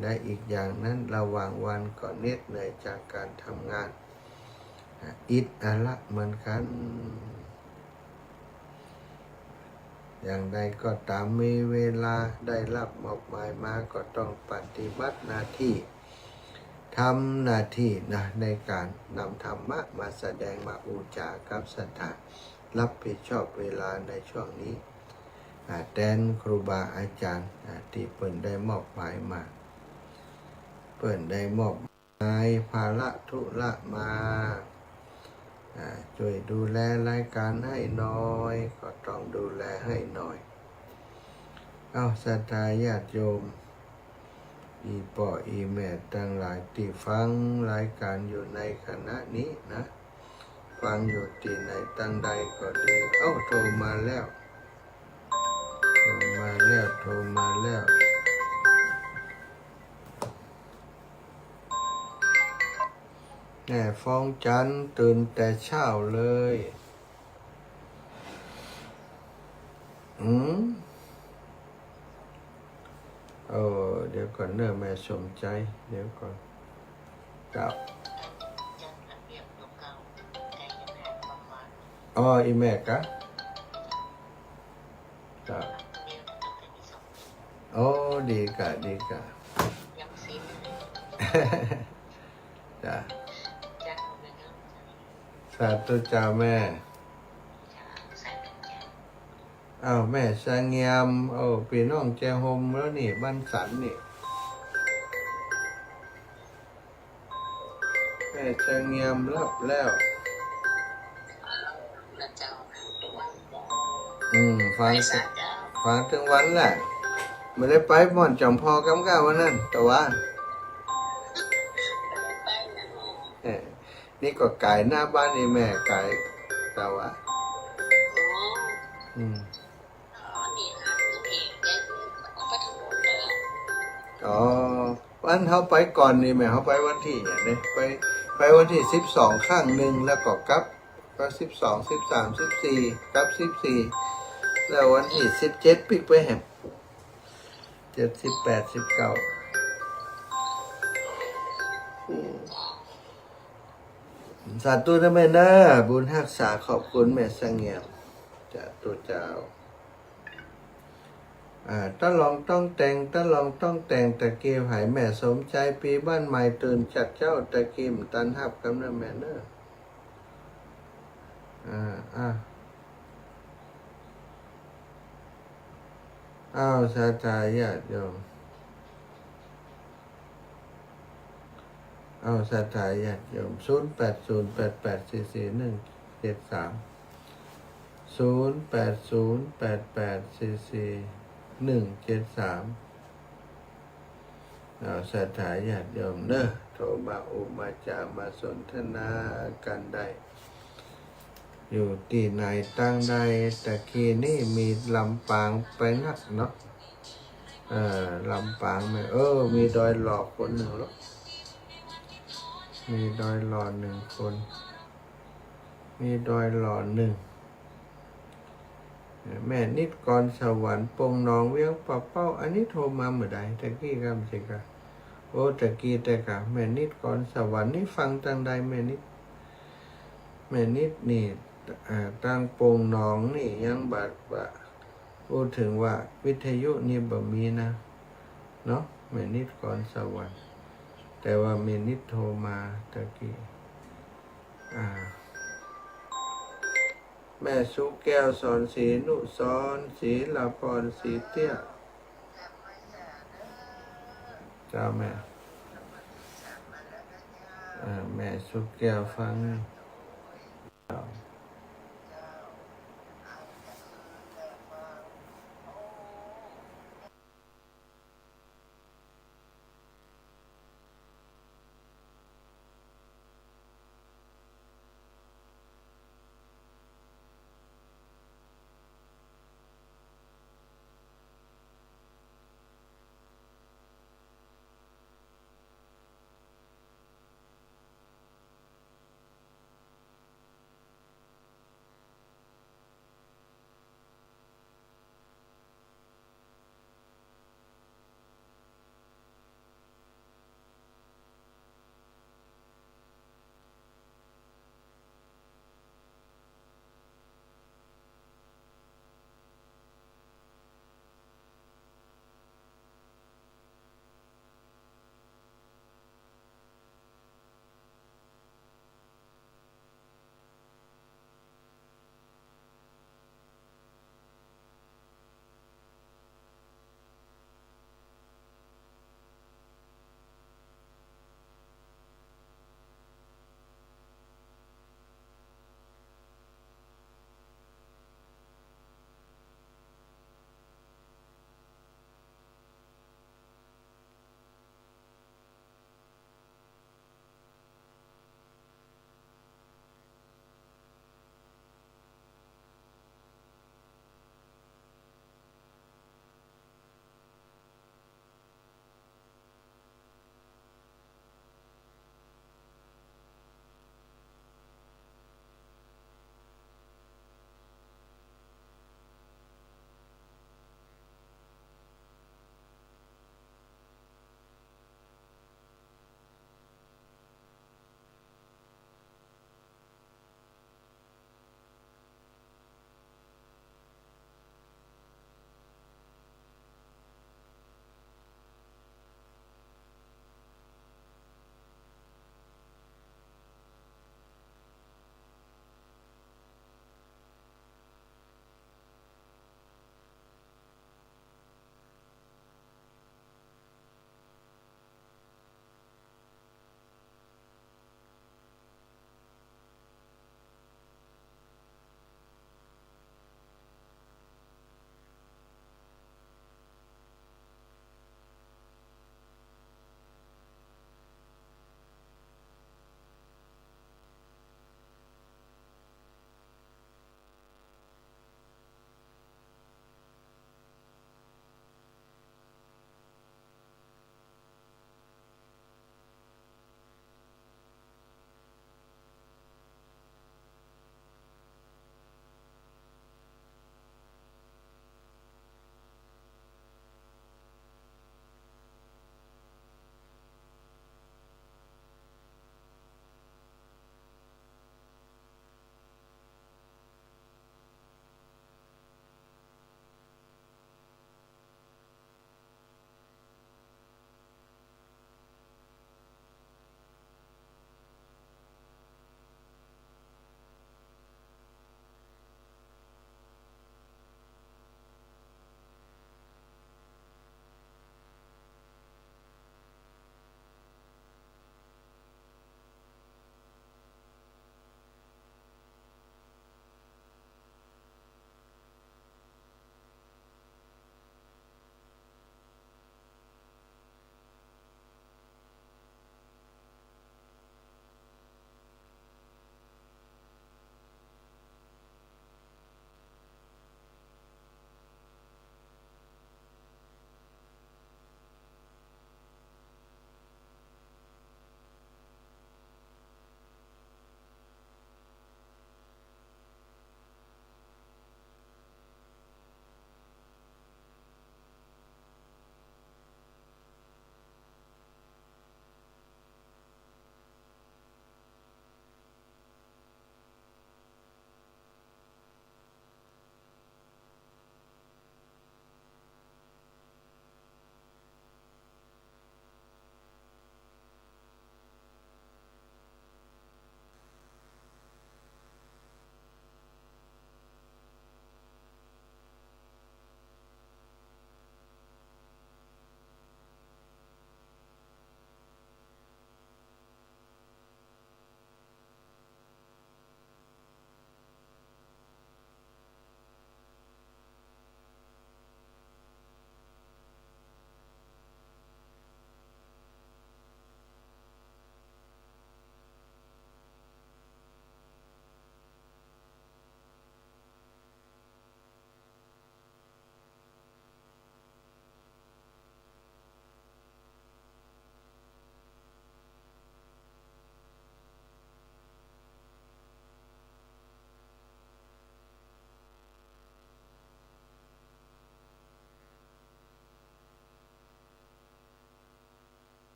และอีกอย่างนั้นระหว่างวันก็เหน็ดเหนื่อยจากการทำงานอิดอาละเหมือนกันอย่างใดก็ตามมีเวลาได้รับมอบหมายมาก็ต้องปฏิบัติหน้าที่ทำหน้าที่ในการนำธรรมะมาแสดงมาอุจากับศรัทธารับผิดชอบเวลาในช่วงนี้แทนครูบาอาจารย์ที่เปิ่นได้มอบหมายมาเปิ่นได้มอบหมายภาระธุระมาช่วยดูแลรายการให้หน่อยก็ต้องดูแลให้หน่อยเอาศรัทธาญาติโยมอีป่ออีแม่ทั้งหลายที่ฟังรายการอยู่ในขณะนี้นะฟังอยู่ที่ไหนตั้งใดก็ดูโทรมาแล้วโทรมาแล้วแม่ฟองจันทร์ตื่นแต่เช้าเลยเดี๋ยวก่อนเนอะแม่สมใจเดี๋ยวก่อนกับอีแม่กะกับดีกะจ้ะสาธุจ้าแม่แม่สงเงียมพี่น้องแจโฮมแล้วนี่บ้านสันนี่แม่สงเงียมรับแล้วฟังถึงวันแหละไม่ได้ไปบ่อนจอมพอกำก้าวันนั้นแต่ว่านี่ก็ไก่หน้าบ้านนี่แม่ไก่แต่ว่าวันเขาไปก่อนนี่แม่เขาไปวันที่อย่างนี้ไปวันที่12ข้างหนึ่งแล้วก็กลับก็12 13 14กลับ14แล้ววันที่17ปิกไปแหม7 18 19 สาธุนะแม่นะบุญรักษาขอบคุณแม่เสงี่ยมจะตัวเจ้าต้องลองต้องแต่งต้องลองต้องแต่งตะเกียบหายแม่สมใจปีบ้านใหม่ตื่นจัดเจ้าตะกิมตันหับกำนะแม่เนอะอ้าวสาธาญาติโยมเอาสาธาญาติโยม0808844173เอาสาธาญาติโยมเนอะโทรมาอุมาจามาสนทนากันได้อยู่ที่ไหนตั้งใดตะกี้นี่มีลำปางไปนักเนาะลำปางไหมมีดอยหลอกคนหนึ่งหรอมีดอยหลอหนึ่งคนมีดอยหลอหนึ่งแม่นิดกรสวรรค์ปงนองเวียงปะเป้าอันนี้โทรมาเมื่อใดตะกี้ครับสิกะตะกี้แต่กะแม่นิดกรสวรรค์นี่ฟังตั้งใดแม่นิดนี่ตั้งปงนองนี่ยังบัดว่าพูดถึงว่าวิทยุนี่บ่มีนะเนาะแม่นิดกรสวรรค์แต่ว่าแม่นิดโทรมาตะกี้แม่สุแก้วสอนศรีนุสรศรีลาพรศรีเตี้ยเจ้าแม่แม่สุแก้วฟัง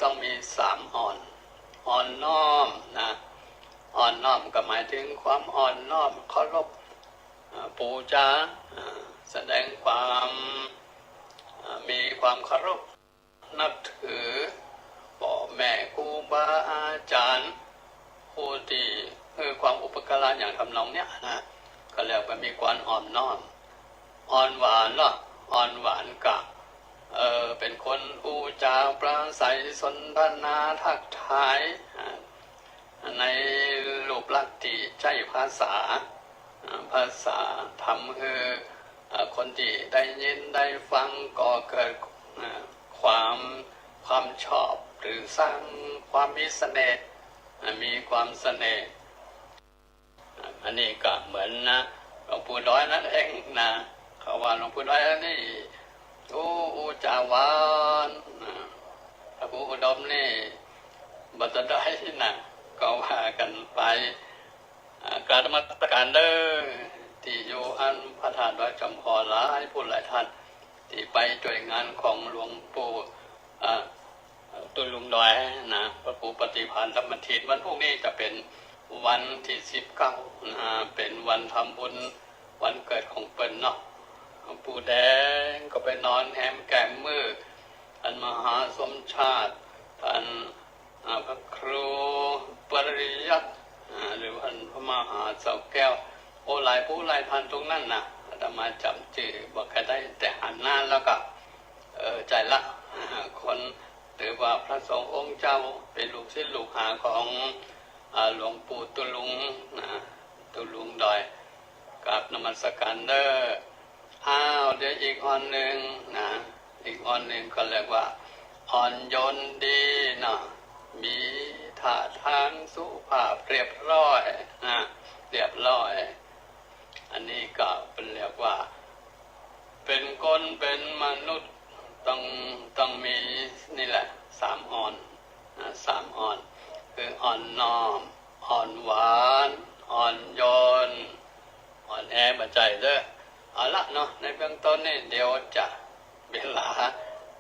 ต้องมี3อ่อนอ่อนน้อมนะอ่อนน้อมก็หมายถึงความอ่อนน้อมเคารพปูชาแสดงความมีความเคารพนับถือพ่อแม่ครูบาอาจารย์ผู้ที่คือความอุปการะอย่างทำนองเนี้ยนะก็เรียกว่ามีความอ่อนน้อมอ่อนหวานเนาะอ่อนหวานกะเป็นคนพูดจาปราศัยสนทนาทักทายในรูปลักษณ์ที่ใช้ภาษาทำให้คนที่ได้ยินได้ฟังก็เกิดความชอบหรือสร้างความมีเสน่ห์มีความเสน่ห์อันนี้ก็เหมือนนะหลวงปู่น้อยนั่นเองนะเขาว่าหลวงปู่น้อยนี่อูจาวานพระปู่อุดมนี่บัตรได้นะก็ว่ากันไปการมาตรการเด้อที่อยู่อันพระธาตุดอยจำพอหลายผู้หลายท่านที่ไปช่วยงานของหลวงปู่ตุลุงดอยนะพระปู่ปฏิภาณธรรมทินวันพรุ่งนี้จะเป็นวันที่19นะเป็นวันทำบุญวันเกิดของเปิ้นเนาะหลวงปู่แดงก็ไปนอนแหมแก้มมือท่านมหาสมชาติท่านพระครูปริยัติหรือท่านพระมหาเสาแก้วหลายผู้หลายท่านตรงนั้นนะอาตมาจำชื่อบอกใครได้แต่หันหน้าแล้วก็ใจละคนหรือว่าพระสงฆ์องค์เจ้าเป็นลูกศิษย์ลูกหาของหลวงปู่ตุลุงตุลุงดอยกับนมัสการเด้อเดี๋ยวอีกอ่อนหนึ่งนะอีกอ่อนหนึ่งก็เรียกว่าอ่อนโยนดีนะมีท่าทางสุภาพเรียบร้อยนะเรียบร้อยอันนี้ก็เป็นเรียกว่าเป็นคนเป็นมนุษย์ต้องมีนี่แหละ3อ่อน3อ่อนคืออ่อนน้อมอ่อนหวานอ่อนโยนอ่อนแอบัใจเด้อเอาละเนาะในเบื้องต้นนี่เดี๋ยวจะเวลา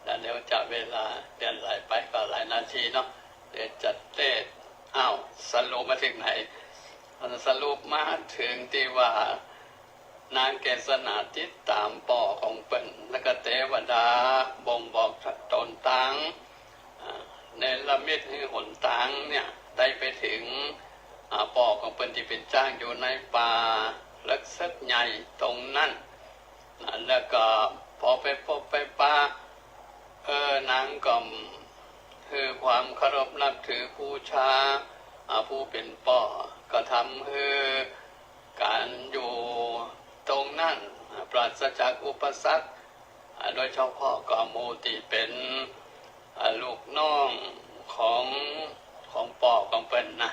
แล้วเดี๋ยวจะเวลาเดือนไหลไปก็หลายนาทีเนาะเดี๋ยวจัดเทศสรุปมาถึงไหนสรุปมาถึงที่ว่านางเกษณาติดตามป่อของเปิ้นและก็เทวดาบ่งบอกตนตังในละมิตให้หนตังเนี่ยได้ไปถึงป่อของเปิ้นที่เป็นจ้างอยู่ในป่าลึกซึกใหญ่ตรงนั้นแล้วก็พอไปพบไปป่านางก็คือความเคารพนับถือผู้ชาผู้เป็นป่อก็ทำให้การอยู่ตรงนั้นปราศจากอุปสรรคโดยเฉพาะก็โมติเป็นลูกน้องของป่อของเปิ้นนะ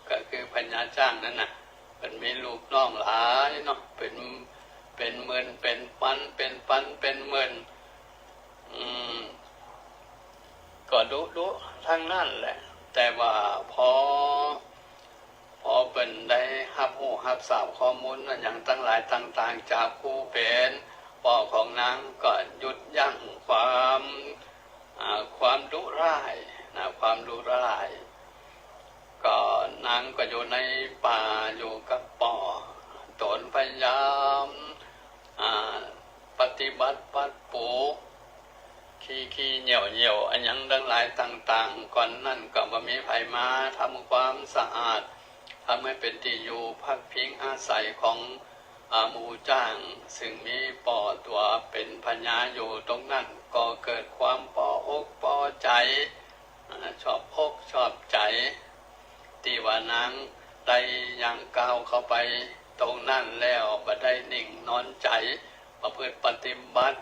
ก็คือพญาจ้างนั่นนะเป็นมีลูกน้องหลายเนาะเป็นหมื่นเป็นพันเป็นหมื่นก็ดูทั้งนั้นแหละแต่ว่าพอเป็นได้รับทราบข้อมูลอย่างตั้งหลายต่างๆจากผู้เป็นป่อของนางก็หยุดยั้งความดุร้ายนะความดุร้ายก็นางก็อยู่ในป่าอยู่กับป่อตนพยายามปฏิบัติปัดปูขี้เหนียวอันยังดังหลายต่างๆก่อนนั่นก็บ่มีไผมาทำความสะอาดทำให้เป็นที่อยู่พักพิงอาศัยของหมู่จ้างซึ่งมีป่อตัวเป็นพญาอยู่ตรงนั้นก็เกิดความปออกปอใจชอบอกชอบใจที่ว่านางได้ยังก้าวเข้าไปตรงนั้นแล้วบ่ได้นิ่งนอนใจประพฤติปฏิบัติ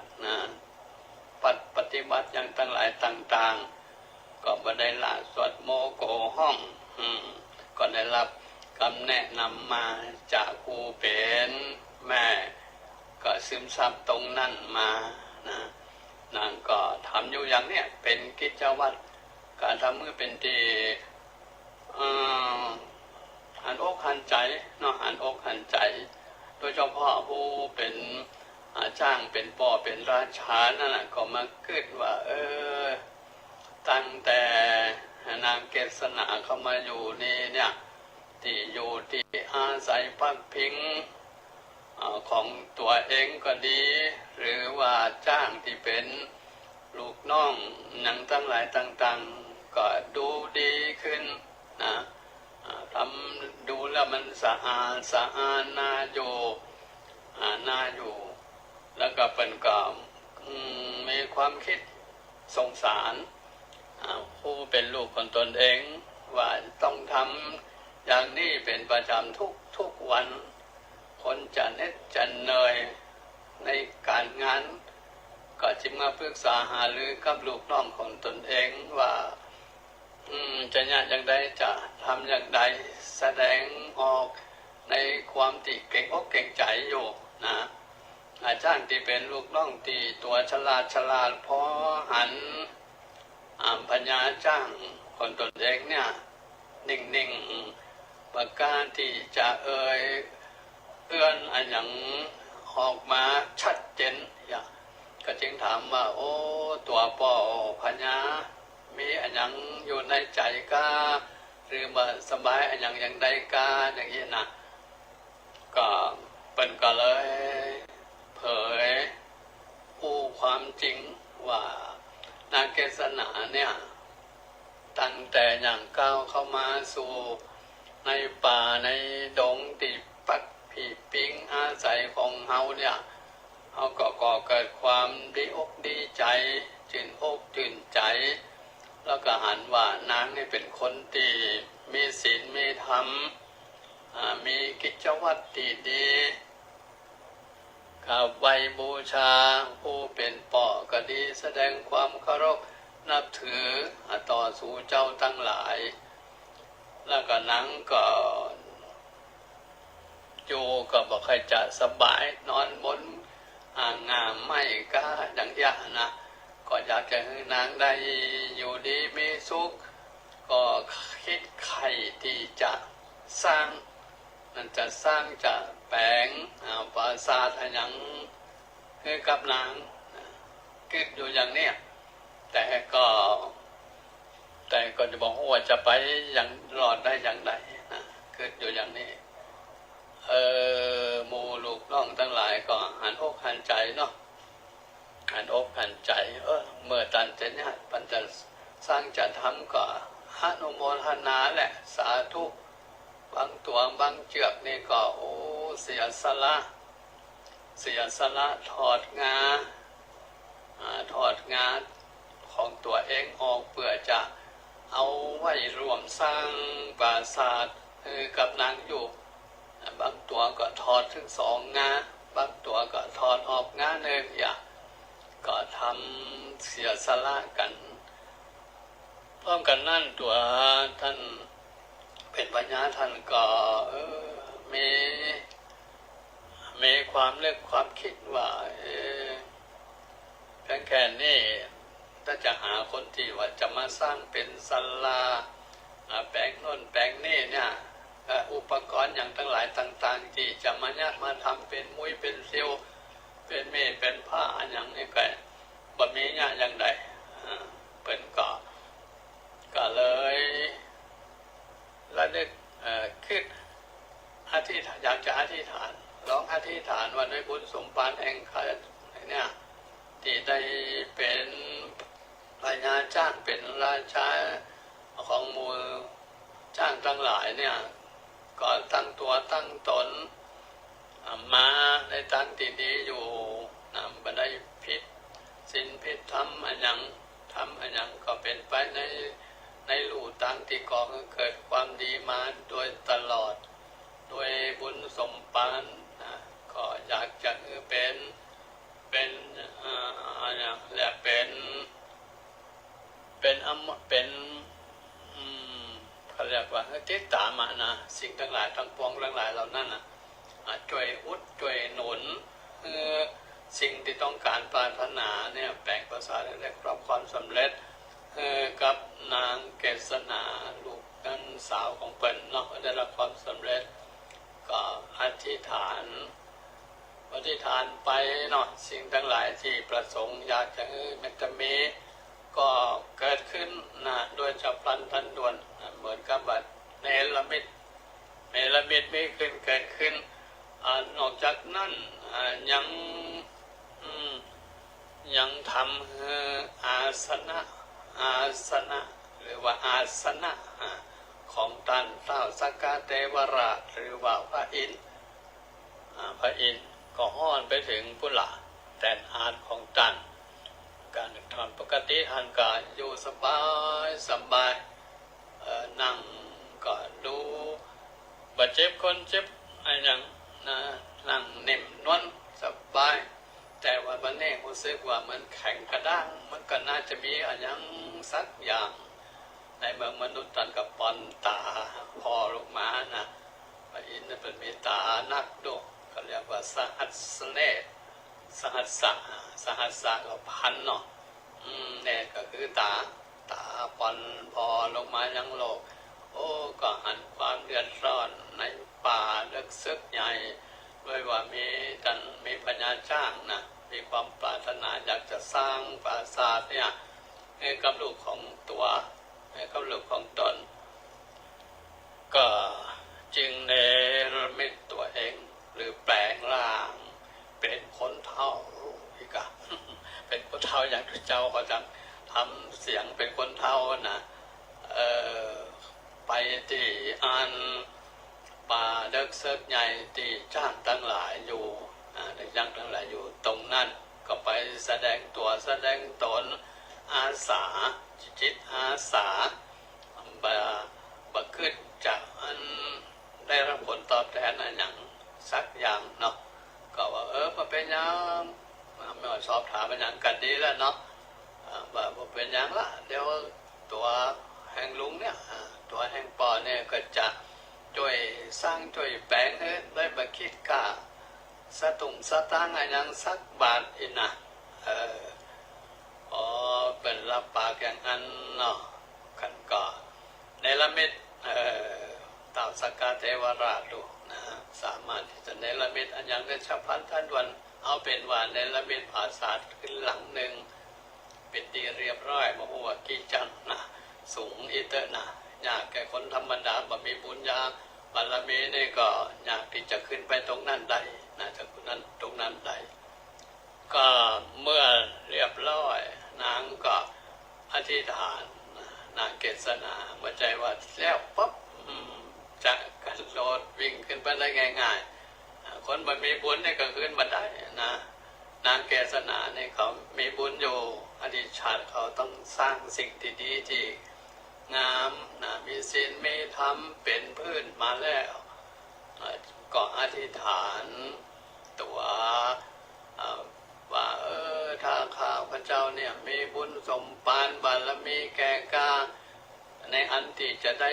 ปฏิบัติอย่างตั้งหลายต่างๆก็บ่ได้ละสวดโมโกห้องก็ได้รับคำแนะนำมาจากครูเป็นแม่ก็ซึมซับตรงนั้นมานะนางก็ทำอยู่อย่างเนี้ยเป็นกิจวัตรการทำมือเป็นที่หันอกหันใจเนาะหันอกหันใจโดยเฉพาะผู้เป็นจ้างเป็นป่อเป็นราชานั่นแหละก็มาคิดว่า ตั้งแต่นางเกษณาเข้ามาอยู่นี่เนี่ยที่อยู่ที่อาศัยพักพิงของตัวเองก็ดี หรือว่าจ้างที่เป็นลูกน้องหนังทั้งหลายต่างๆก็ดูดีขึ้นนะทำดูแล้วมันสะอาดน่าอยู่น่าอยู่ แล้วก็เป็นก็มีความคิดสงสารผู้เป็นลูกของตนเองว่าต้องทำอย่างนี้เป็นประจำทุกวัน คนจะเหน็ดจะเหนื่อยในการงานก็จึงมาปรึกษาหารือกับลูกน้องของตนเองว่าจะอย่างใดจะทำอย่างใดแสดงออกในความที่เก่งอกเก่งใจอยู่นะอาจารย์ที่เป็นลูกน้องที่ตัวฉลาดพอหันปัญญาจ้างคนตนเองเนี่ยนิ่งๆประการที่จะเอื้อนอันอย่างออกมาชัดเจนก็จึงถามว่าโอ้ตัวป่อปัญญามีอันอย่างอยู่ในใจกาหรือว่าสบายอันอย่างใดกาอย่างนี้นะก็เป็นก็เลยเผยความจริงว่านางเกษณาเนี่ยตั้งแต่อย่างก้าวเข้ามาสู่ในป่าในดงติปักผีปิงอาศัยของเฮาเนี่ยเขาก็ก่อเกิดความดีอกดีใจชื่นอกชื่นใจแล้วก็หันว่านางนี่เป็นคนที่มีศีลมีธรรมมีกิจวัตรที่ดีข้าไหว้บูชาผู้เป็นป่อก็ดีแสดงความเคารพนับถือต่อสู่เจ้าทั้งหลายแล้วก็นางก็อยู่ก็บอกใครจะสบายนอนบนงามไม่กล้าดังยานะก็อยากจะให้นางได้อยู่ดีมีสุขก็คิดใครที่จะสร้างมันจะสร้างจะแปลงปราสาทอะไรอย่างให้กับนางคิดอยู่อย่างเนี้ยแต่ก็จะบอกว่าจะไปอย่างรอดได้อย่างไรนะคิดอยู่อย่างนี้หมู่ลูกน้องทั้งหลายก็หันอกหันใจเนาะหันอกหันใจเมื่อตันจะเนี่ยปัญจะสร้างจะทำก็อนุโมทนาแหละสาธุบางตัวบางเจือกนี่ก็เสียสละถอดงาของตัวเองออกเพื่อจะเอาไว้รวมสร้างปราสาทกับนางอยู่บางตัวก็ถอดถึง2 งาบางตัวก็ถอดออกงาหนึ่งก็ทำเสียสละกันพร้อมกันนั่นตัวท่านเป็นปัญญาท่านก็มีความเลือกความคิดว่าแค่นี้ถ้าจะหาคนที่ว่าจะมาสร้างเป็นศาลาแปลงโน่นแปลงนี่เนี่ยอุปกรณ์อย่างทั้งหลายต่างๆที่จะมาทำเป็นมุ้ยเป็นเซลเป็นเมฆเป็นผ้าอย่างนี้ก็บ่มีอย่างใดเป็นก็เลยระลึกคิดอยากจะอธิษฐานร้องอธิษฐานว่าด้วยบุญสมภารแห่งข้าเนี่ยที่ได้เป็นพญาจ้างเป็นราชาของหมู่จ้างทั้งหลายเนี่ยก็ตั้งตัวตั้งตนมาในทางที่ดีอยู่บันไดผิดศีลผิดธรรมอันยังก็เป็นไปในลู่ทางที่ก่อให้เกิดความดีมาโดยตลอดโดยบุญสมภารก็อยากจะเป็นและเป็นเขาเรียกว่าติดตามนะสิ่งทั้งหลายทั้งปวงทั้งหลายเหล่านั้นช่วยช่วยหนุนสิ่งที่ต้องการปรารถนาเนี่ยแปลงภาษาได้รับความสำเร็จกับนางเกษณาลูกนันสาวของเปิ้ลเนาะได้รับความสำเร็จก็อธิษฐานไปเนาะสิ่งทั้งหลายที่ประสงค์อยากจะมันจะมี ก็เกิดขึ้นนะโดยฉับพลันทันด่วนเหมือนกับว่าเนรมิตมีขึ้นเกิดขึ้นนอกจากนั้นยังทำอาสนะหรือว่าอาสนะของท่านเท้าสักกะเทวราชหรือว่าพระอินทร์ก็ห้อนไปถึงพุละแต่อาจของท่านการทำปกติท่านก็อยู่สบายนั่งก็ดูบาดเจ็บคนเจ็บอะไรอย่างนั่งนิ่มนวลสบายแต่ว่าวันนี้รู้สึกว่ามันแข็งกระด้างมันก็น่าจะมีอะไรอย่างสักอย่างในเมืองมนุษย์ท่านกับปอนตาพอลงมานะพระอินทร์เป็นมีตานักดูเขาเรียกว่าสหัสเนตรสหัสกับพันเนาะเนี่ยก็คือตาปอนพอลงมายังโลกโอ้ก็หันความเดือดร้อนในป่าลึกซึกใหญ่ด้วยว่ามีปัญญาจ้างนะมีความปรารถนาอยากจะสร้างปราสาทเนี่ยให้กับลูกของตัวให้กับลูกของตนก็จึงเนรมิตตัวเองหรือแปลงร่างเป็นคนเฒ่าอีกอะ เป็นคนเฒ่าอย่างที่เจ้าเขาจะทำเสียงเป็นคนเฒ่านะไปที่ป่าเด็กเสิร์ฟใหญ่ที่จ้างทั้งหลายอยู่เด็กจ้างทั้งหลายอยู่ตรงนั้นก็ไปแสดงตัวแสดงตนอาสาจิตอาสาบขึ้นจากได้รับผลตอบแทนอะไรอย่างสักอย่างเนาะก็ว่ามาเป็นยังไม่สอบถามเป็นอย่างกันดีแล้วเนาะว่าเป็นอย่างละเดี๋ยวตัวแห่งลุงเนี่ยตัวแห่งปอเนี่ยก็จะช่วยสร้างช่วยแปลงได้มาคิดกะสตางค์อะไรอย่างสักบาทอีนะเป็นรับปากอย่างนั้นเนาะกันก็ในละมิตตามสักกะเทวราชดูนะสามารถที่จะในละมิตอันอย่างได้ฉับพลันทันด่วนเอาเป็นว่าในละมิตปราสาทขึ้นหลังหนึ่งเป็นที่เรียบร้อยมาหัวกี่จังนะสูงอีเตอร์นะอยากแก่คนธรรมดาบ่มีบุญญาบารมีนี่ก็อยากที่จะขึ้นไปตรงนั้นได้นะจากนั้นตรงนั้นได้ก็เมื่อเรียบร้อยนางก็อธิษฐานนางเกษณาเมื่อใจว่าแล้วปั๊บจะกระโดดวิ่งขึ้นไปได้ง่ายๆคนบ่มีบุญนี่ก็ขึ้นมาได้นะนางเกษณาเนี่ยเขามีบุญอยู่อดีตชาติเขาต้องสร้างสิ่งที่ดีที่งามนะมีศีลมีธรรมเป็นพื้นมาแล้วก็อธิษฐานตัวว่าถ้าข้าพระเจ้าเนี่ยมีบุญสมปานบารมีแก่กล้าในอันที่จะได้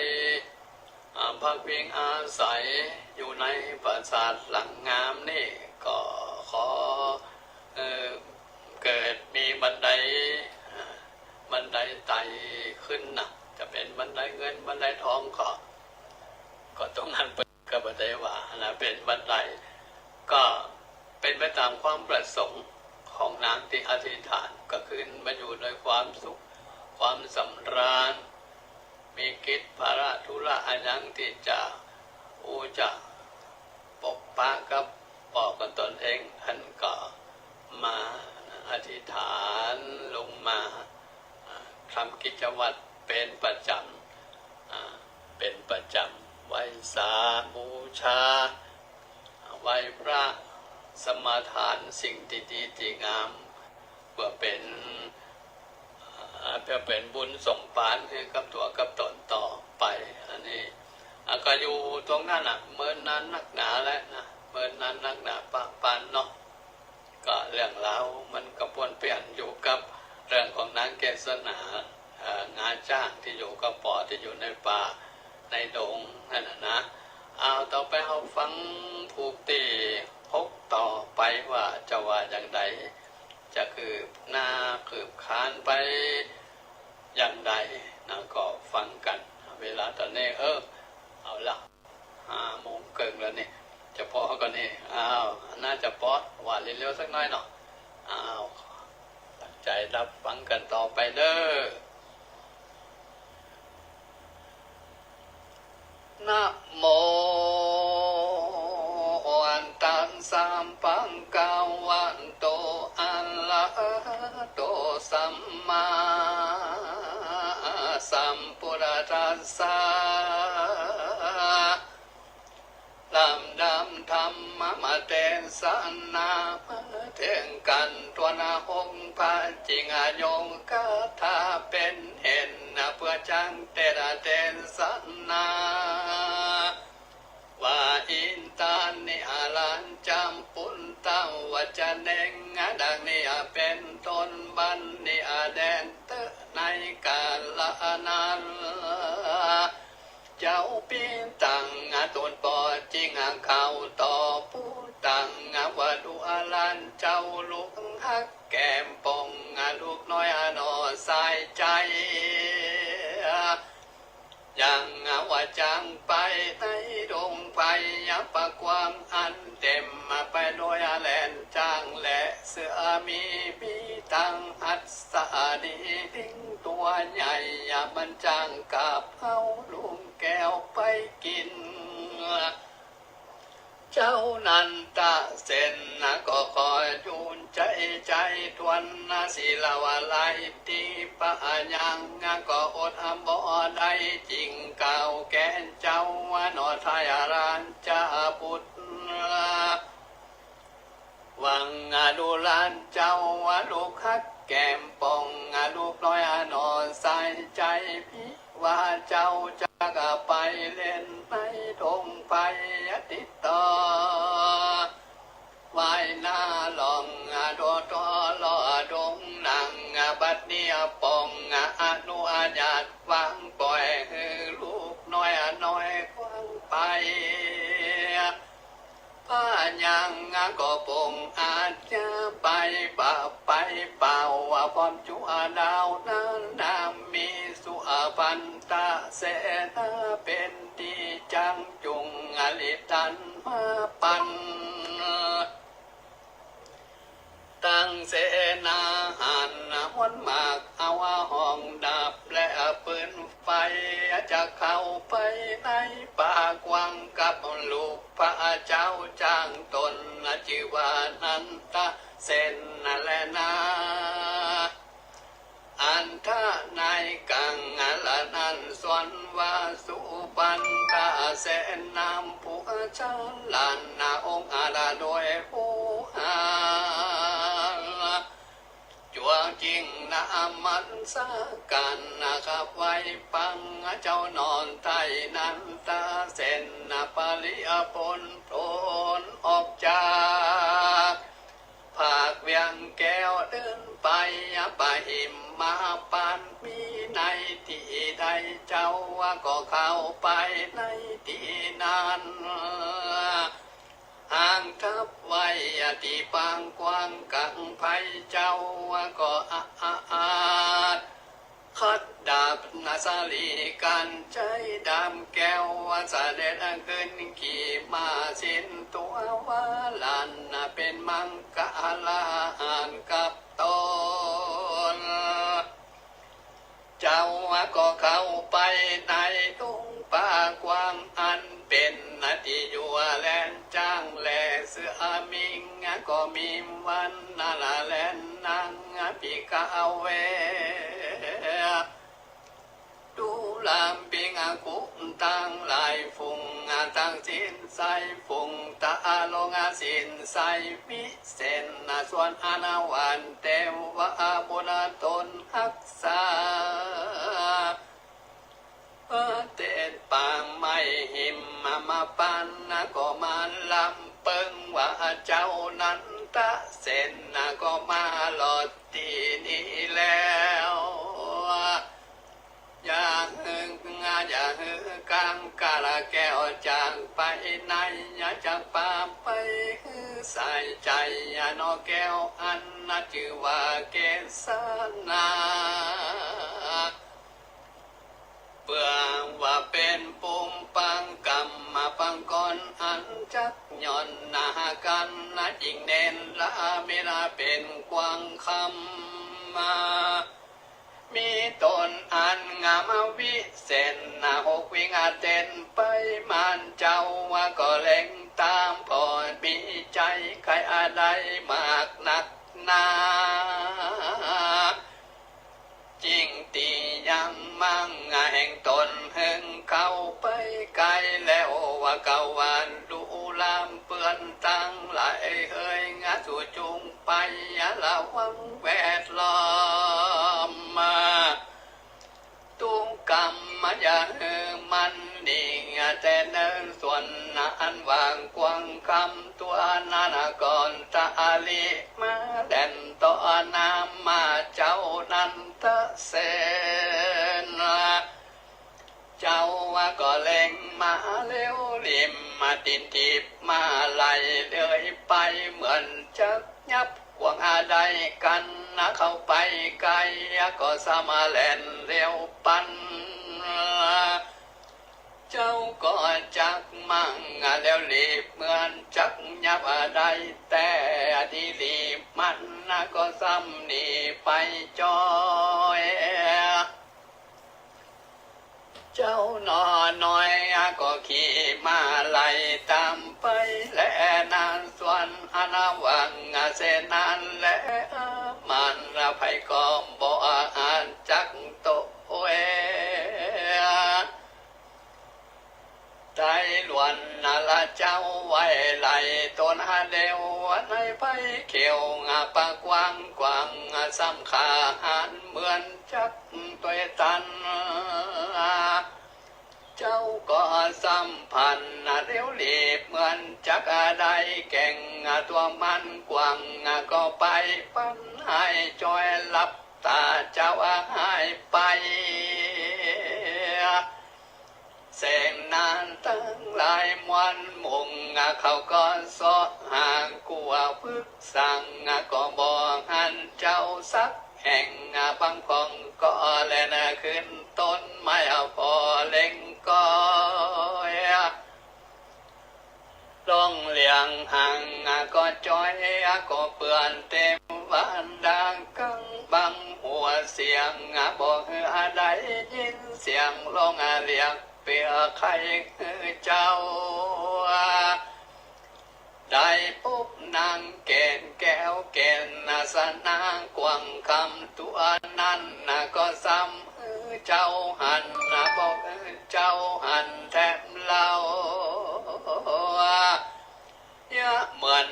พักพิงอาศัยอยู่ในปราสาทหลังงามนี่ก็ขอเกิดมีบันไดไต่ขึ้นนะจะเป็นบันไดเงินบันไดทองก็ตรงนั้นเป็นกบันไดว่านะเป็นบันไดก็เป็นไปตามความประสงค์ของนางที่อธิษฐานก็ขึ้นมาอยู่ในความสุขความสำราญมีกิจภาระธุระอันยังที่จะปกป้ากับปอกกันตนเองท่านก็มาอธิษฐานลงมาทำกิจวัตรเป็นประจำไหว้สาบูชาไหว้พระสมาทานสิ่งที่ดีที่งามเพื่อเป็นบุญสมปานให้กับตัวกับตนต่อไปอันนี้ก็อยู่ตรงนั้นเมื่อนานนักหนาแล้วนะเมื่อนานนักหนาปานเนาะก็เรื่องราวมันก็ปนเปลี่ยนอยู่กับเรื่องของนางเกษณางานจ้างที่อยู่กับปอที่อยู่ในป่าในดงนั่นนะเอาต่อไปเราฟังผูกตีพกต่อไปว่าจะว่าอย่างใดจะคือหน้าคืบคานไปอย่างใดนะก็ฟังกันเวลาตอนนี้เอาละ5 โมงเกินแล้วนี่จะพอกันนี่น่าจะพอว่าเร็วๆสักน้อยเนาะ ใจรับฟังกันต่อไปเด้อนะโมอันตังสัมปังกาวันโตอะระหะโตสัมมาสัมพุทธัสสะลำดำธรรมมาเตสันนาเทงกันตัวนาหงพระจิงอาโยงกาถาเป็นเห็นเพื่อจังเตระเตสันนาว่าอินตานิอาลันจำปุนตังวัจเนงดังนี้เป็นต้นบันนิอาแดนเตในกาลนั้น เจ้าปีตังตุนปอจิงเข้าต่อผู้ตังว่าดูอลันเจ้าลูกฮักแก้มปองลูกน้อยนอสายใจยังว่าจังไปในดงไฟยับประความอันเต็มมาไปโดยแลนจางและเสือมีตังอัศสดีทิ้งตัวใหญ่อย่ามันจางกับเอาลุงแก้วไปกินเจ้านันตะเส้นก็คอยจูนใจทวนศิลาวาไลตีปะยังก็อดบ่ได้จริงเก่าแก่เจ้านอทายรานจะพุทธวังดูลานเจ้าลูกฮักแก้มปองลูกน้อยนอใส่ใจพี่ว่าเจ้าจะไปเล่นในดงไฟติดต่อไว้หน้าลองโดดลอดงนางบัดเนียปองอนุอาญาตวางปล่อยให้ลูกน้อยควางไปผ้ายังก็ปงอาจจะไปป่าว่าพร้อมจัวดาวนั้นนามมีสุปันตะเสนาเป็นดีจังจุงอลิตันมาปันตั้งเสนาหันวันมากเอาห้องดับและปืนไฟจะเข้าไปในป่ากวางกับลูกพระเจ้าจ้างตนชื่อว่านันตะเสนและนาอันท่านายกังละนันสวนว่าสุปันตะเสนนามผู้ชาลานนาองค์อาดาโดยผู้หาจวงจริงนามันสากันนะครับไว้ปังเจ้านอนไทยนันตาเสนปาลิปนโผลออกจากภาคเวียงแก้วเดินไปปะหิมมาปานมีในที่ใดเจ้าก็เข้าไปในที่นั้นห่างทับไว้ที่ปางกว้างกังไพเจ้าก็อาจคัดดาบนาสาลีกันใจดำแก้วเสด็จขึ้นขี่มาสินตัววาลันเป็นมังกาลาหานกับตนเจ้าก็เข้าไปในทุ่งป่ากว้างอันเป็นนาทีอยู่แลนจ้างแลเสือมิงก็มีวันนาลาแลนนางปีกาเวดูลำปิงกุตังลายฟุงตังสินใสฟุงตาลงสินใสวิเศษส่วนอนาวันเทวะบุญตนหักษาเตนปางไม่หิมมาปันก็มาลำเปิงว่าเจ้านั้นตะเส้นก็มาหลอดที่นี่แล้วอย่างกลางกาลแก้วจางไปในจากป่าไปใส่ใจนอแก้วอันชื่อว่าเกศนาเพื่อว่าเป็นปุ่มปังกรรมปังกรอันจักหย่อน อนนากันนะจิงเน้นละเมลาเป็นกวางคำมามีตนอันงามวิเศษนาหกวิงอาเต้นไปมันเจ้าว่าก็เล็งตามพอดมีใจใครอะไรมากนักหนาจริงตียังมั่งแห่งตนหึงเข้าไปไกลแล้วว่าเก่าวันดูลามเปื้อนตั้งหลายเฮยงาสู่จุงไปละวังแวดล้อมมาตุกรรมมาอย่าหือมันดีแต่เนินส่วนนั้นวางกวางคำตัวนานาก่อนตาลีมาแดนต่อน้ำมาเจ้านันตะเสนเจ้าว่าก็เล็งมาเร็วริมมาตินทิพมาไล่เลยไปเหมือนจักยับกวางอะไรกันนะเข้าไปไกลก็สามาแลนเร็วปันเจ้าก็จักมั่งแล้วรีบเหมือนจักยับอะไรแต่ที่รีบมันนะก็ซ้ำหนีไปจอยเจ้าหนอน้อยก็ขี่มาไล่ตามไปและนานส่วนอนวังเสนานและมันไผก็บ่อาจจักโตเอใจล้วนนาละเจ้าไว้ไหลต้นเดียวในไปเขียวปากกว้างกว้างซ้ำขาหันเหมือนจักตัวตันเจ้าก็สัมพันธ์เร็วรีบเหมือนจักได้แก่งตัวมันกว้างก็ไปปันให้จอยหลับตาเจ้าหายไปแสงนานตั้งหลายมวนมุงเขาก็สอห่างกลัวพึกสั่งก็บอกหันเจ้าสักแห่งบางของก็แลนขึ้นต้นไม้พอเล็งก็ลงเลียงห่างก็จอยก็เปื่อนเต็มวันดังกังบังหัวเสียงบอกให้ได้ยินเสียงลงเลียงเปียใครคือเจ้าได้ปุ๊บนางเกณฑ์แก้วเกณฑ์สนางกวางคำตัวนั้นก็ซ้ำเจ้าหันบอกเจ้าหันแทบเล่ายะเหมือน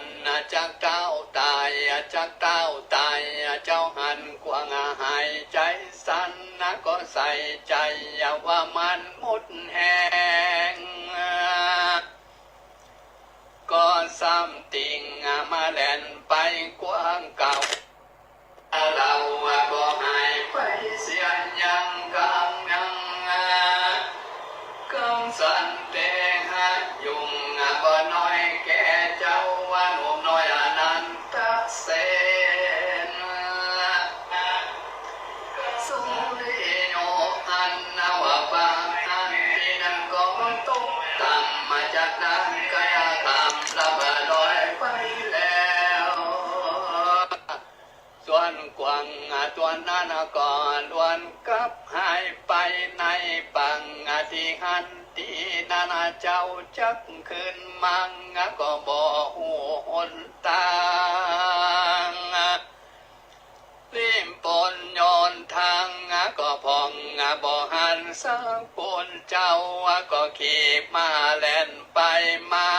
จากเต้าตายจากเต้าตายเจ้าหันกวางหายใจสั่นก็ใส่ใจว่ามันหมดแหงก็ซ้ำติงมาแล่นไปกว้างเก่าเราก็หายไปเสียยังกังยังกังสันเตหะยุงบ่น้อยแก่เจ้าว่าหนุ่มน้อยอนันตเสนสุริโยอันนวบางอันที่นั่นก็ตกต่ำมาจากนั้นกายกรรมละบลอยไปแล้วส่วนกวางตัวนั้นก่อนล้วนกับหายไปในปังที่หันที่นานาเจ้าจักขึ้นมังก็บ่หูหนตางริมปนโยนทางก็พองบ่หันสักปนเจ้าก็ขี่มาแล่นไปมา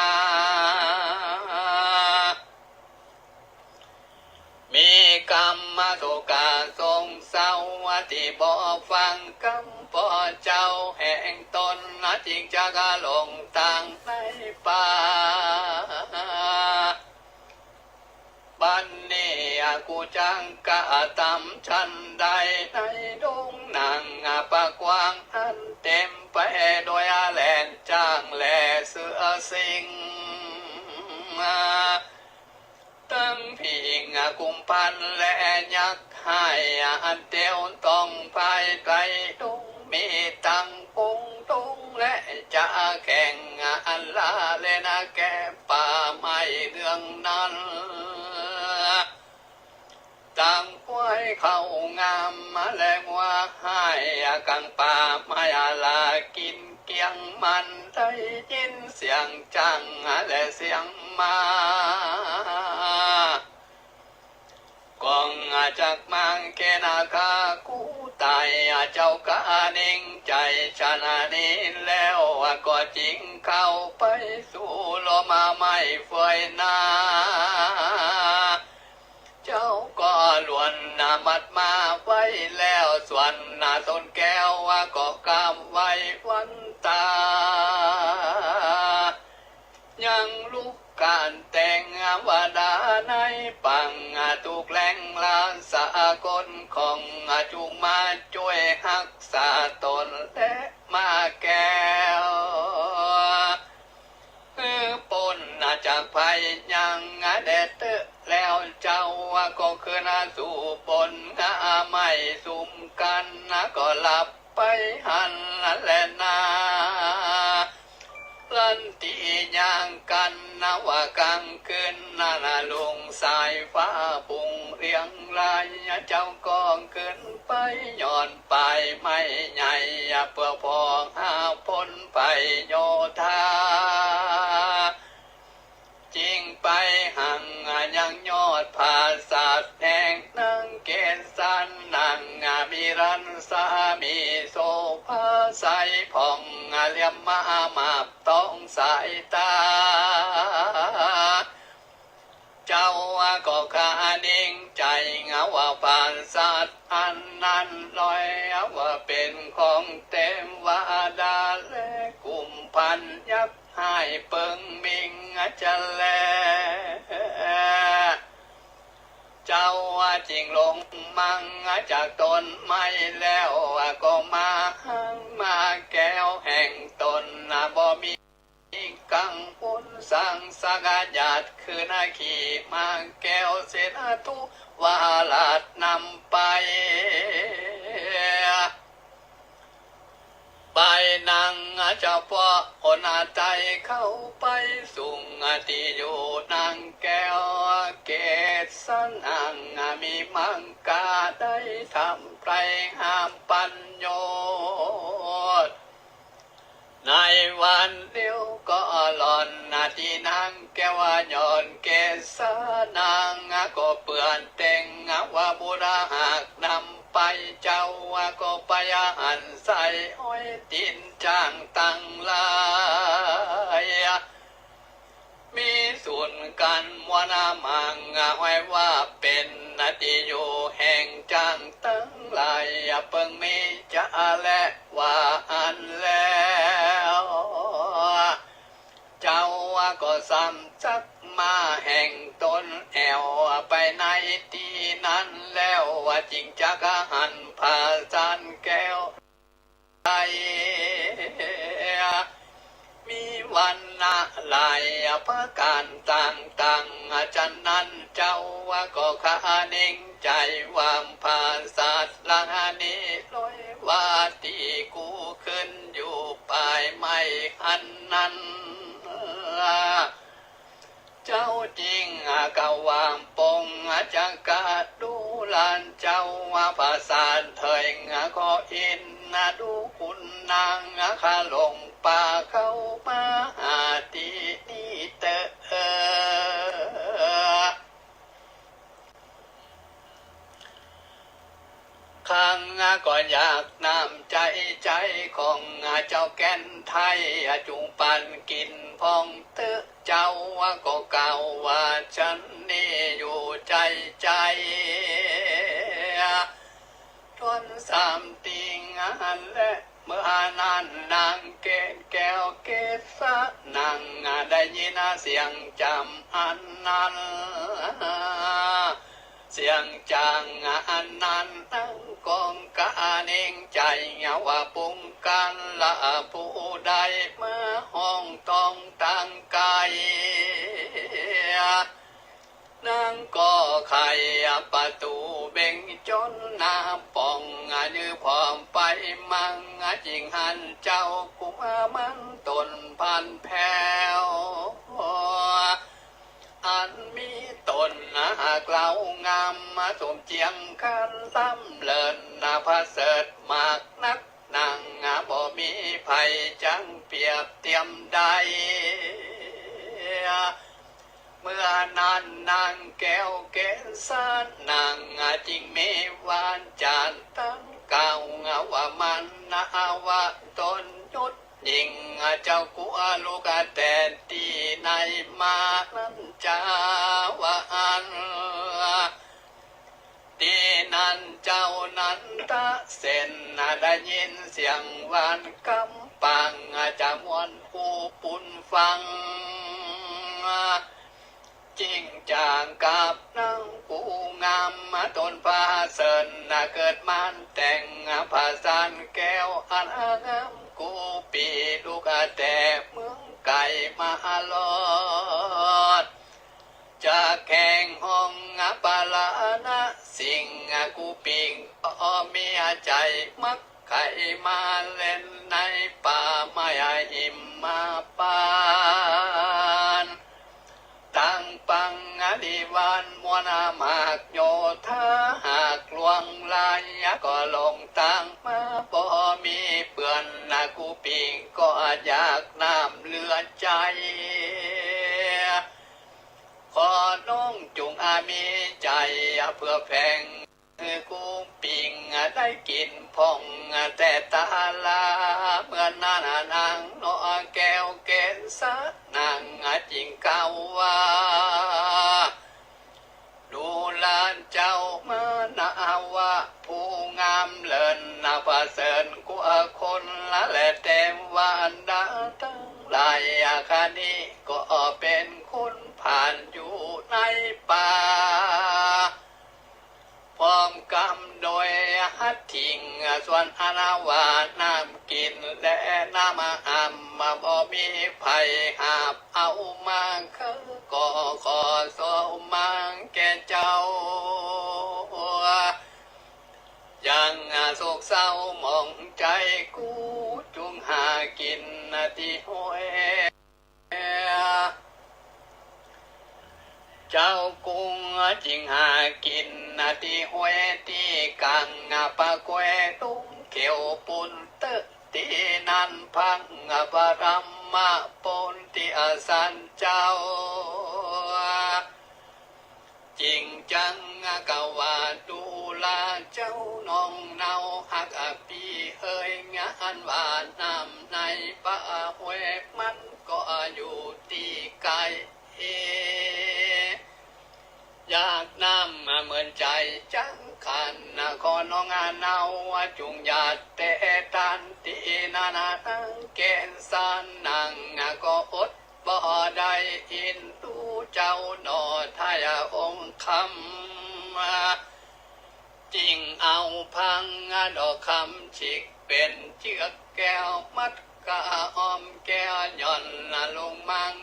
มีกรรมตุกาทรงเศร้าที่บ่ฟังคำพ่อเจ้าแห่งตนจริงจะกลงต่างในป่าบันนี้กูจังกะตำชันใดในดงนางปากกว้างอันเต็มไปโดยแหลนจ้างแหล่เสือสิงตั้งพิงกุมพันและยักษ์ให้อันเดียวต้องไปไกลดงมีตา งปุงตุงและจะแข่งอันลาเลนะแก่ป่าไม้เรื่องนั้นต่างป่วยเข้างามมาแลงว่าให้กังป่าไม้ลากินเกียงมันได้ยินเสียงจังและเสียงมากองจากมังเกนาคากูตายเจ้ากานิ่งใจชนะนี้แล้วก็จริงเข้าไปสู่ลมไม่เฟยนาเจ้าก็ล้วนนามัดมาไว้แล้วส่วนนาต้นแก้วก็กำไว้วันตายังลูกการแต่งวาดาในปังถูกแหล่งลานสากลของจุงมาช่วยรักษาตนและมาแก้วคือปนจากภัยยังเด็ดแล้วเจ้าก็คือสู่ปนไม่สุมกันก็หลับไปหันและนาลันตีย่างกันว่ากลางคืนลุงสายฟ้าปุ่งเรียงรายเจ้าก็ขึ้นไปย้อนไปไม่ใหญ่เพื่อพอหาพ้นไปโยธาจริงไปห่างยังยอดผาสาดแห่งนั่งเกศสันนั่งมีรันสามีโซภาใสผ่องเลี่ยมมาต้องสายตาเจ้าก็ขานิ่งใจว่าผ่านศาสตร์อันนั้นลอยว่าเป็นของเต็มวาดาและกลุ่มพันยักษ์ให้เปิงมิงจะแลเจ้าจริงลงมังจากต้นไม้แล้วก็มาแก้วแห่งตนบ่มีกังวลสังสกาญาติคือนาขีมาแก้วเสนาทุวาลาดนำไปนั่งเจ้าพ่ออนใจเข้าไปสุ่งที่อยู่นางแก้วเกศสันอังมีมังกาได้ทำไรห้ามปัญโยชน์ในวันเดียวก็หล่อนที่นางแก้วย้อนเกศนางก็เปื่อนเต็งว่าบุราหักนำไปเจ้าก็ไปหันใส่ห้อยตินจ้างตั้งลายมีส่วนกันมวนามังไว้ว่าเป็นที่อยู่แห่งจ้างตั้งลายเพิ่งมีจะและว่าอันแล้วเจ้าก็ซ้ำจักมาแห่งตนแอวไปในที่นั้นแล้วจริงจักหันผาจันแก้วไอมีวันลายพระการต่างจันนั้นเจ้าก็ขานิ่งใจวามผาศาสลังนี้ลอยว่าที่กูขึ้นอยู่ปลายไม่หันนั้นเจ้าจริงกวางปงจักกาดูลานเจ้าภาษาเถยขออินดูคุณนางข้าลงป่าเข้ามาหาที่นี่เตอข้างก็อยากนำใจของเจ้าแก่นไทยจุงปันกินพองเตอเจ้าก็กล่าวว่าฉันนี่อยู่ใจทนสามติงและเมื่อนั้นนางเกศแก้วเกศนางได้ยินเสียงจำอันนั้นเสียงจางอันนั้นตั้งกองกาเน่งใจว่าปุงกันละผู้ใดมาห้องต้องตั้งกายนางก็ไขประตูเบ่งจนหน้าป่อง ยือพร้อมไปมังจิงหันเจ้ากุมามันตนพันแผ่วอันมีตนหากเล่างามมาสมเจียงคันตั้มเลินพระเสดมากนักนางบ่มีภัยจังเปรียบเทียมใดเมื่อนานนางแก้วเกศนางจริงมีวานจานตั้งเก่าว่ามันว่าตนยุดยิงเจ้ากูลูกแต่ตีในมานั้นจาว่าอันดีนั้นเจ้านั้นตาเส้นได้ยินเสียงวานกำปังจะมวนผู้ปุ่นฟังจริงจางกับนางกูงามตนพาเสินเกิดมันแต่งภาษานแก้วอันงามกูปีลูกแต่เมืองไก่มาลอดจะแข่งห้องปาลานะสิ่งกูปิงมีใจมักไข่มาเล่นในป่าไม่หิมมาปานตั้งปังดีวันมวลมากโยธาหากลวงลายก็ลงตั้งมาบ่มีเปื่อนกูปิงก็อยากน้ำเลือดใจขอน้องจุงมีใจเพื่อแพงกูปิงได้กินพองแต่ตาลาเมื่อนานางนอแก้วเกศนางจริงเก่าว่าดูลานเจ้ามานาว่าผู้งามเลินประเสริฐกว่าคนละและเต็มวันดาตั้งหลายคดีก็เป็นคนผ่านอยู่ในป่าพร้อมกำโดยหัดทิ้งส่วนอนาวาน้ำกินและน้ำอาบมาบ่มีภัยหาบเอามาคือก็ขอสมังแก่เจ้ายังโศกเศร้ามองใจกูจุงหากินที่ห้วยเจ้ากุ้งจริงหากินที่ห้วยที่กังปะแควตุ้งเขียวปุ่นเตะที่นันพังปะรำมาปนที่อาสันเจ้าจริงจังกะว่าดูลาเจ้าน้องเนาหักปีเฮยงานว่าน้ำในป่าห้วยมันก็อยู่ที่ไกลอยากน้ำเหมือนใจจังขันขอน้องเนาจุงยาเตตันตีนานังเกณฑ์สันนังก็อดบ่ได้อินดูเจ้าหนอทายองคำจริงเอาพังดอกคำฉิกเป็นเชือกแก้วมัดกะอ้อมแก้วย่อนลงมัง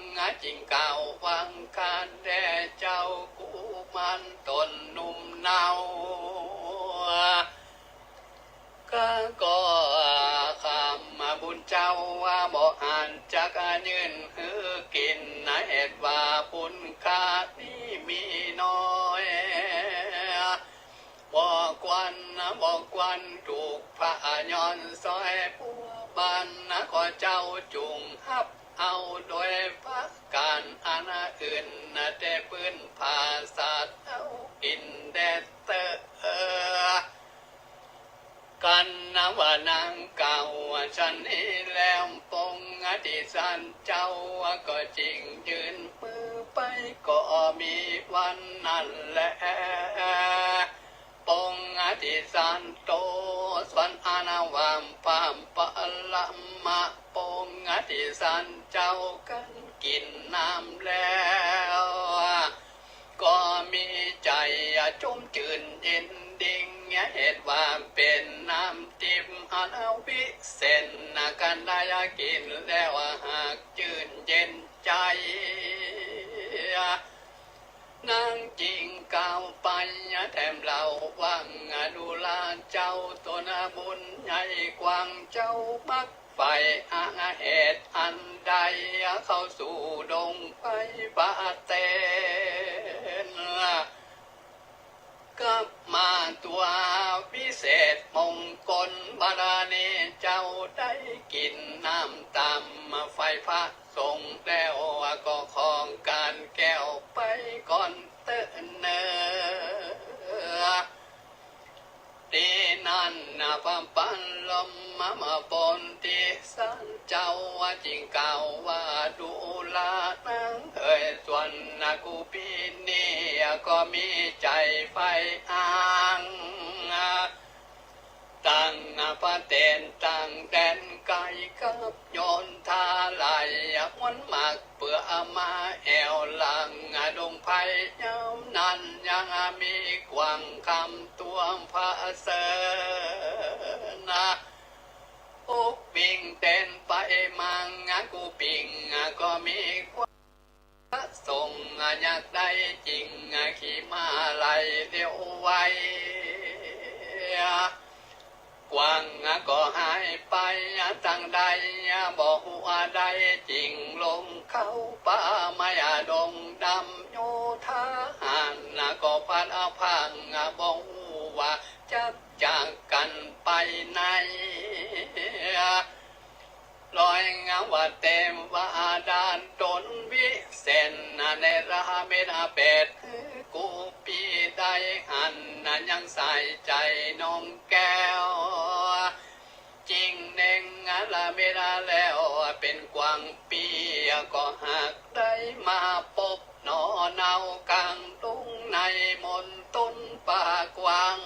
จริงเก่าวังการแด่เจ้ากูมันตนนุ่มเนาก็คำบุญเจ้าว่าบ่อ่านจักยืนหือกินเหตุว่าบุญค่านี้มีน้อยบอกวันถูกพระย้อนซอยผู้บ้านขอเจ้าจุงฮับเอาโดยพระการอันอื่นแต่ปืนภาษาเอาอินแดเตอกันว่านางเก่าฉันนี้แล้วปงอธิสันเจ้าก็จริงยืนมือไปก็มีวันนั้นแหละปงอธิสันโตสวนอนาวามปามปะละมะปงอธิสันเจ้ากันกินน้ำแล้วก็มีใจจุ่มจืนเย็นดิ่งเหตุว่าเป็นน้ำทิพย์อันวิเศษกันได้กินแล้วหากจืนเย็นใจนางจริงเก่าไปแถมเรา วังดูลาเจ้าตัวนาบุญใหญ่กว้างเจ้ามักไฟเหตุอันใดเข้าสู่ดงไปบาเตนกับมาตัววิเศษมงคลบารณีเจ้าได้กินน้ำตามมาไฟพระทรงแล้วก็ของการแก้วไปก่อนเตเนอดีนั่นพัมปันลมมาปนที่สันเจ้าจริงเก่าว่าดูลานังส่วนกูปีนี้ก็มีใจไฟอ้างตั้งพระเตนตั้งแดนไกลกับโยนทาลายมันมากเปื่อมาแอวหลังดงไผ่ยามนั้นยังมีกวางคำตัวพระเสนาอุกปิงเต้นไปมังกูปิงก็มีความส่งอยากได้จริงขี่มาไล่เดียวไว้กวางก็หายไปตั้งใดบอกว่าใดจริงลงเข้าป่าไม่ดงดำโยธาหันก็พัดพังบอกว่าจะจากกันไปไหนลอยว่าเต็มว่าดานตนวิเศษในราเมนาเป็ดกูปีได้หันยังใส่ใจน้องแก้วจริงเน่งละเมนาแล้วเป็นกวางปีก็หากได้มาพบนอเนากลางตุ้งในมนต้นป่ากวาง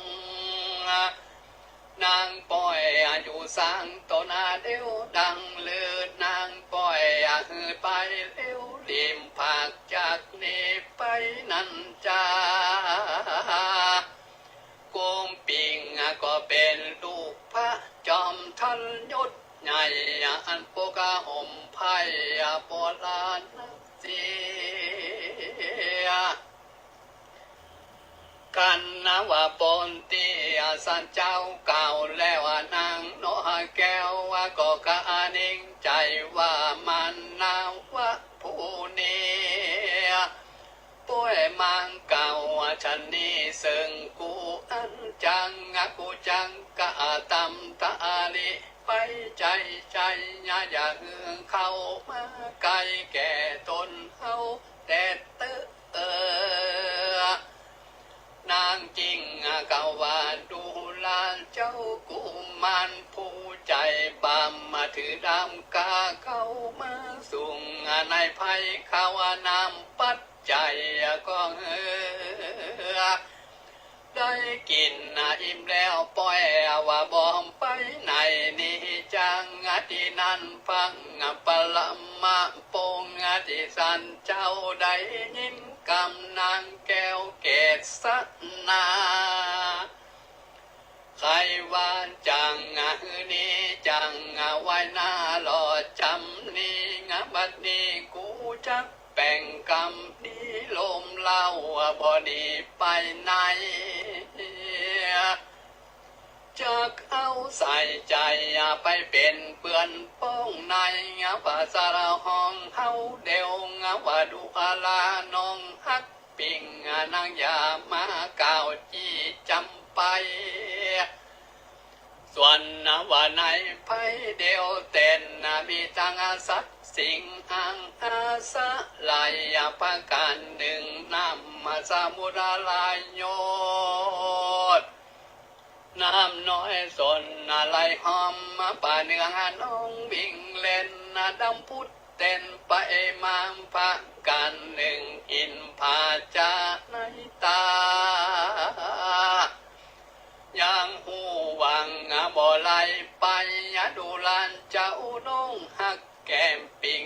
นางปล่อยอยู่สร้างตนาเดียวดังเลือดนางปล่อยหืดไปเลี้ยวริมผากจากนี้ไปนั่นจ้ากุมปิงก็เป็นลูกพระจอมทันยศใหญ่อันโปกาห่มไพ่โบราณเสียกันว่าปนตีสันเจ้าเก่าแล้วนางโนแก้วก็กะนิ่งใจว่ามันนาวะผู้นี้ป่วยมังเก่าฉันนี้ซึ่งกูอันจังกูจังกะตำตาลิไปใจอย่าหึงเข้ามาไกลแก่ตนเฮาแต่นางจริงกะว่าดูลานเจ้ากุมารผู้ใจบามมาถือดำกาเข้ามาสุ่งในภัยเขานำปัดใจก็ได้กินอิ่มแล้วปล่อยว่าบอมไปไหนนี่จังที่นั่นฟังปละมาปงที่สันเจ้าได้ยินกำนางแก้วเกศนาใครว่าจังนี้จังไว้หน้าหล่อจำนี้บัดนี้กูจักแป่งกำนี้ลมเล่าบอดีไปไหนจักเอาใส่ใจไปเป็นเปื่อนป้องในภาษาห้องเฮาเดียวว่าดูอาลาน้องฮักปิงนางยามาเก่าจี้จำไปส่วนว่าในไพ่เดียวเต้นมีตังสัตสิ่งอังอาสะลายประการหนึ่งนำมาสมุทรลายโยดน้ำน้อยสนไหลหอมป่าเนื้อน้องวิ่งเล่นดำพุดเต้นไปมามพักกันหนึ่งอินผาจาในตายังหูวังบ่ไหลไปดูลานเจ้าน้องหักแก้มปิง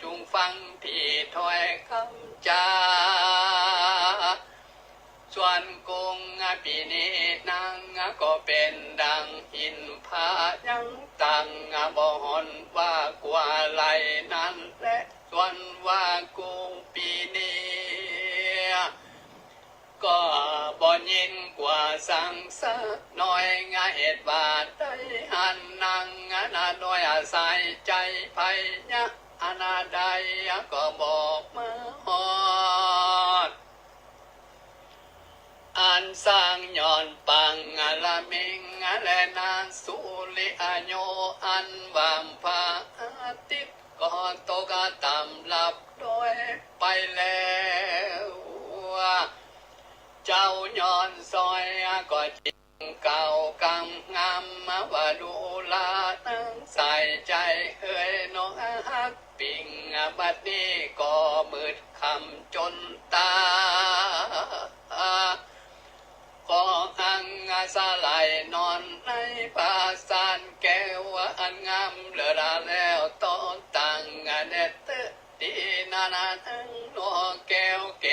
จุงฟังที่ถ้อยคำจาส่วนกงปีนี้นางก็เป็นดังหินผายังตั้งบ่หอนว่ากว่าไหลนั้นและส่วนว่ากูปีนี้ ก็บ่ยินกว่าสั่งสักหน่อยงาเหตุบาดได้หันนังนาโดยอาศัยใจภัยยะอนาใดก็บอกมาฮอดอันสร้างย้อนปังละมิงและนางสุริอโยอันวามพาติดก็ตกต่ำหลับโดยไปแล้วเจ้าย้อนซอยก็จริงเก่ากำงามว่าดูลาตั้งใส่ใจเฮ้ยน้องฮักปิงบัดนี้ก็มืดคำจนตาก็อังสาลายนอนในปราสาทแก้วอันงามเลือดแล้วต้นตังเด็ดตีนานาทั้งนอแก้วเก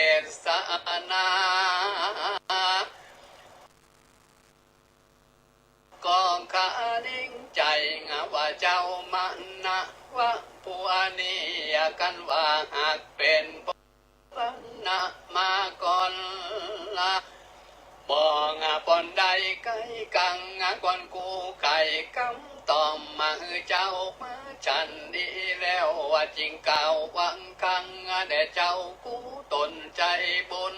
ศนากองขาดิ้งใจว่าเจ้ามันนะว่าผู้นี้กันว่าหากเป็นปัญนะมาก่อนละบ่งปอนใดไก่กังก่อนกูไก่กำต่อมมาฮือเจ้ามาฉันดีแล้วว่าจริงเก่าวังคังแด่เจ้ากูตนใจบุญ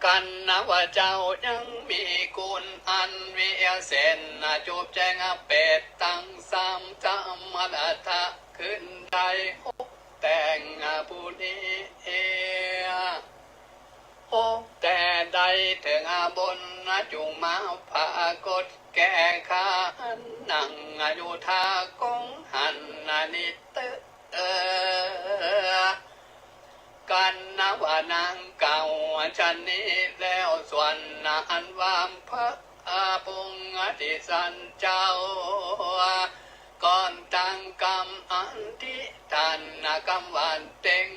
กันนะว่าเจ้ายังมีคุณอันวิเศษจูบแจงเป็ดตั้งสามธรรมะทะขึ้นได้หกแต่งผู้นี้แต่ใดถึงบนจุงมาพากดแก่ขานั่งอยู่ท่ากงหันนิเตกันนะว่านางเก่าฉันนี้แล้วส่วนอันวามพระปุงที่สันเจ้าก่อนตั้งกรรมอันที่ท่านกรรมวันเต็ง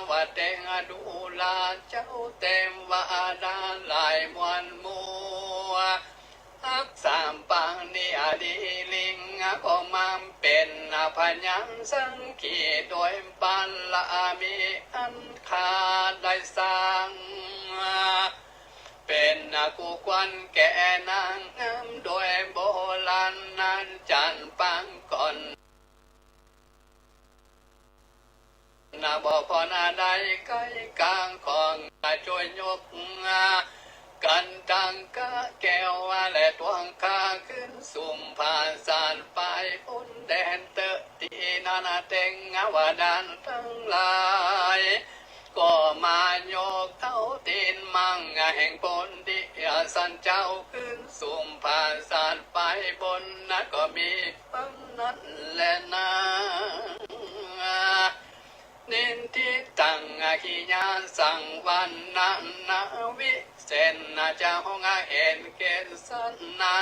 ว่าเต็งดูลาเจ้าเต็มว่าดาลายมวนมัวอักสามปังนี่อดีลิงก็มาเป็นพยัญสังขีโดยปัลลามีอันขาดได้สร้างเป็นกูควันแก่นางงามโดยโบราณนั้นจันปังก่อนนาบ่พอนาใดไกลกลางของช่วยยกกันตังกะแก้วและตวงคาขึ้นสุ่มผ่านสารไปพ้นแดนเตอตีนานาเต็งว่าดานทั้งหลายก็มาโยกเท้าตีนมังแห่งบนดิสันเจ้าขึ้นสุ่มผ่านสารไปบนนั้นก็มีปังนั้นแลนะนินทิตังขิยาสังวันนาวิเศษเจ้าหงเห็นเกศนา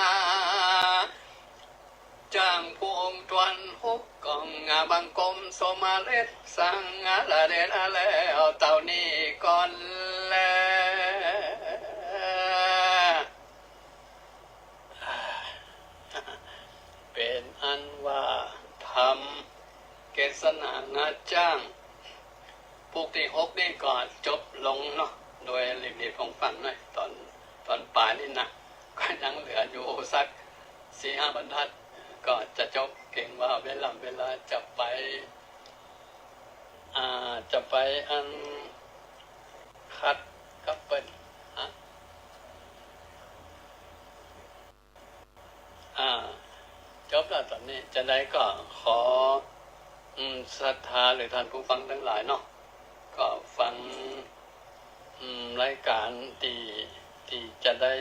จางพวงตวนหกกองบังกลมสมาเล็ดสังละเดนแล้วเต่านี้ก่อนแล้วเป็นอันว่าทำเกศนางาจ้างพวกที่หกนี่ก็จบลงเนาะโดยรีบๆของฟังหน่อยตอนปลายนี่นะก็ยังเหลืออยู่สัก4-5 บรรทัดก็จะจบเก่งว่าเวลาจะไปอันคัดกับเปิ้ลจบแล้วตอนนี้จะได้ก็ขอศรัทธาหรือท่านผู้ฟังทั้งหลายเนาะก็ฟังรายการที่จะได้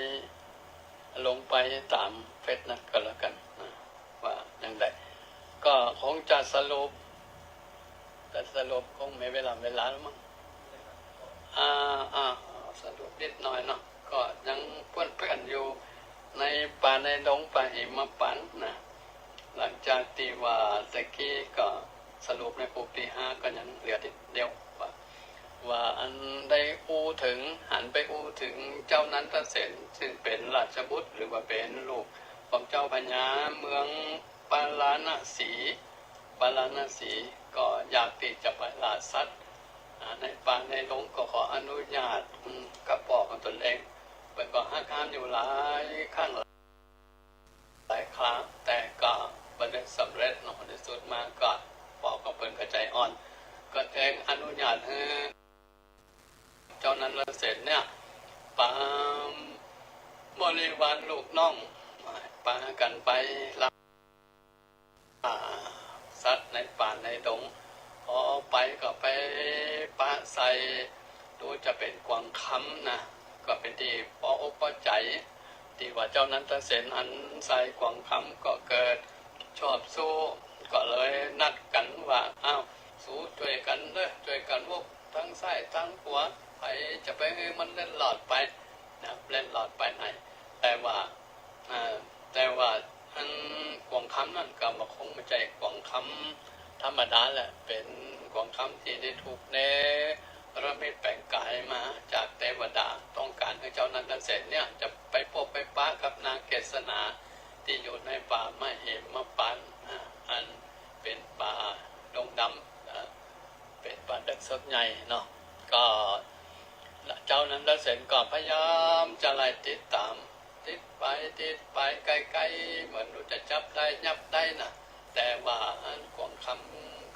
ลงไปตามเฟซนั้นก็แล้วกันนะว่าอย่างไรก็คงจะสรุปคงไม่เวลาแล้วมั้งสรุปนิดหน่อยเนาะก็ยังเพื่อนอยู่ในป่าในดงป่าหิมพานต์นะหลังจากที่ว่าตะกี้ก็สรุปในปุกที่5ก็ยังเหลือติดเดียวว่าอันได้หันไปถึงเจ้านันทเสนซึ่งเป็นราชบุตรหรือว่าเป็นลูกของเจ้าพญาเมืองปาราณสีก็อยากที่จะไปล่าสัตว์ ในป่าในดงก็ขออนุญาตกับพ่อของตนเองเป็นก็ห้าการอยู่หลายครั้งหลายครั้งแต่ก็ไม่ได้สำเร็จเนาะในสุดมาก็พ่อก็เป็นกระใจอ่อนก็เองอนุญาตให้เจ้านั้นเสร็จเนี่ยปามบริวารลูกน้องปากันไปล่าสัตว์ในป่าในดงพอไปก็ไปปะใส่ดูจะเป็นกวางคำนะก็เป็นที่พออกพอใจที่ว่าเจ้านั้นเสร็จหันใส่กวางคำก็เกิดชอบสู้ก็เลยนัดกันว่าอ้าวสู้ช่วยกันเลยช่วยกันพวกทั้งซ้ายทั้งขวาไปจะไปมันเล่นหลอดไปนะเล่นหลอดไปไหนแต่ว่าอันกวางคำนั่นก็มาคงไม่ใช่กวางคำธรรมดาแหละเป็นกวางคำที่ได้ถูกเนรมิตแปลงกายมาจากเทวดาต้องการให้เจ้านั้นเสร็จเนี่ยจะไปพบไปป้ากับนางเกษณาที่อยู่ในป่ามะเหมปานอันเป็นป่าดงดำเป็นป่าดักสดใหญ่เนาะก็เจ้านั้นเสร็จก็พยายามจะไล่ติดตามติดไปไกลๆเหมือนจะจับได้ยับได้นะแต่ว่าอันกวางคำ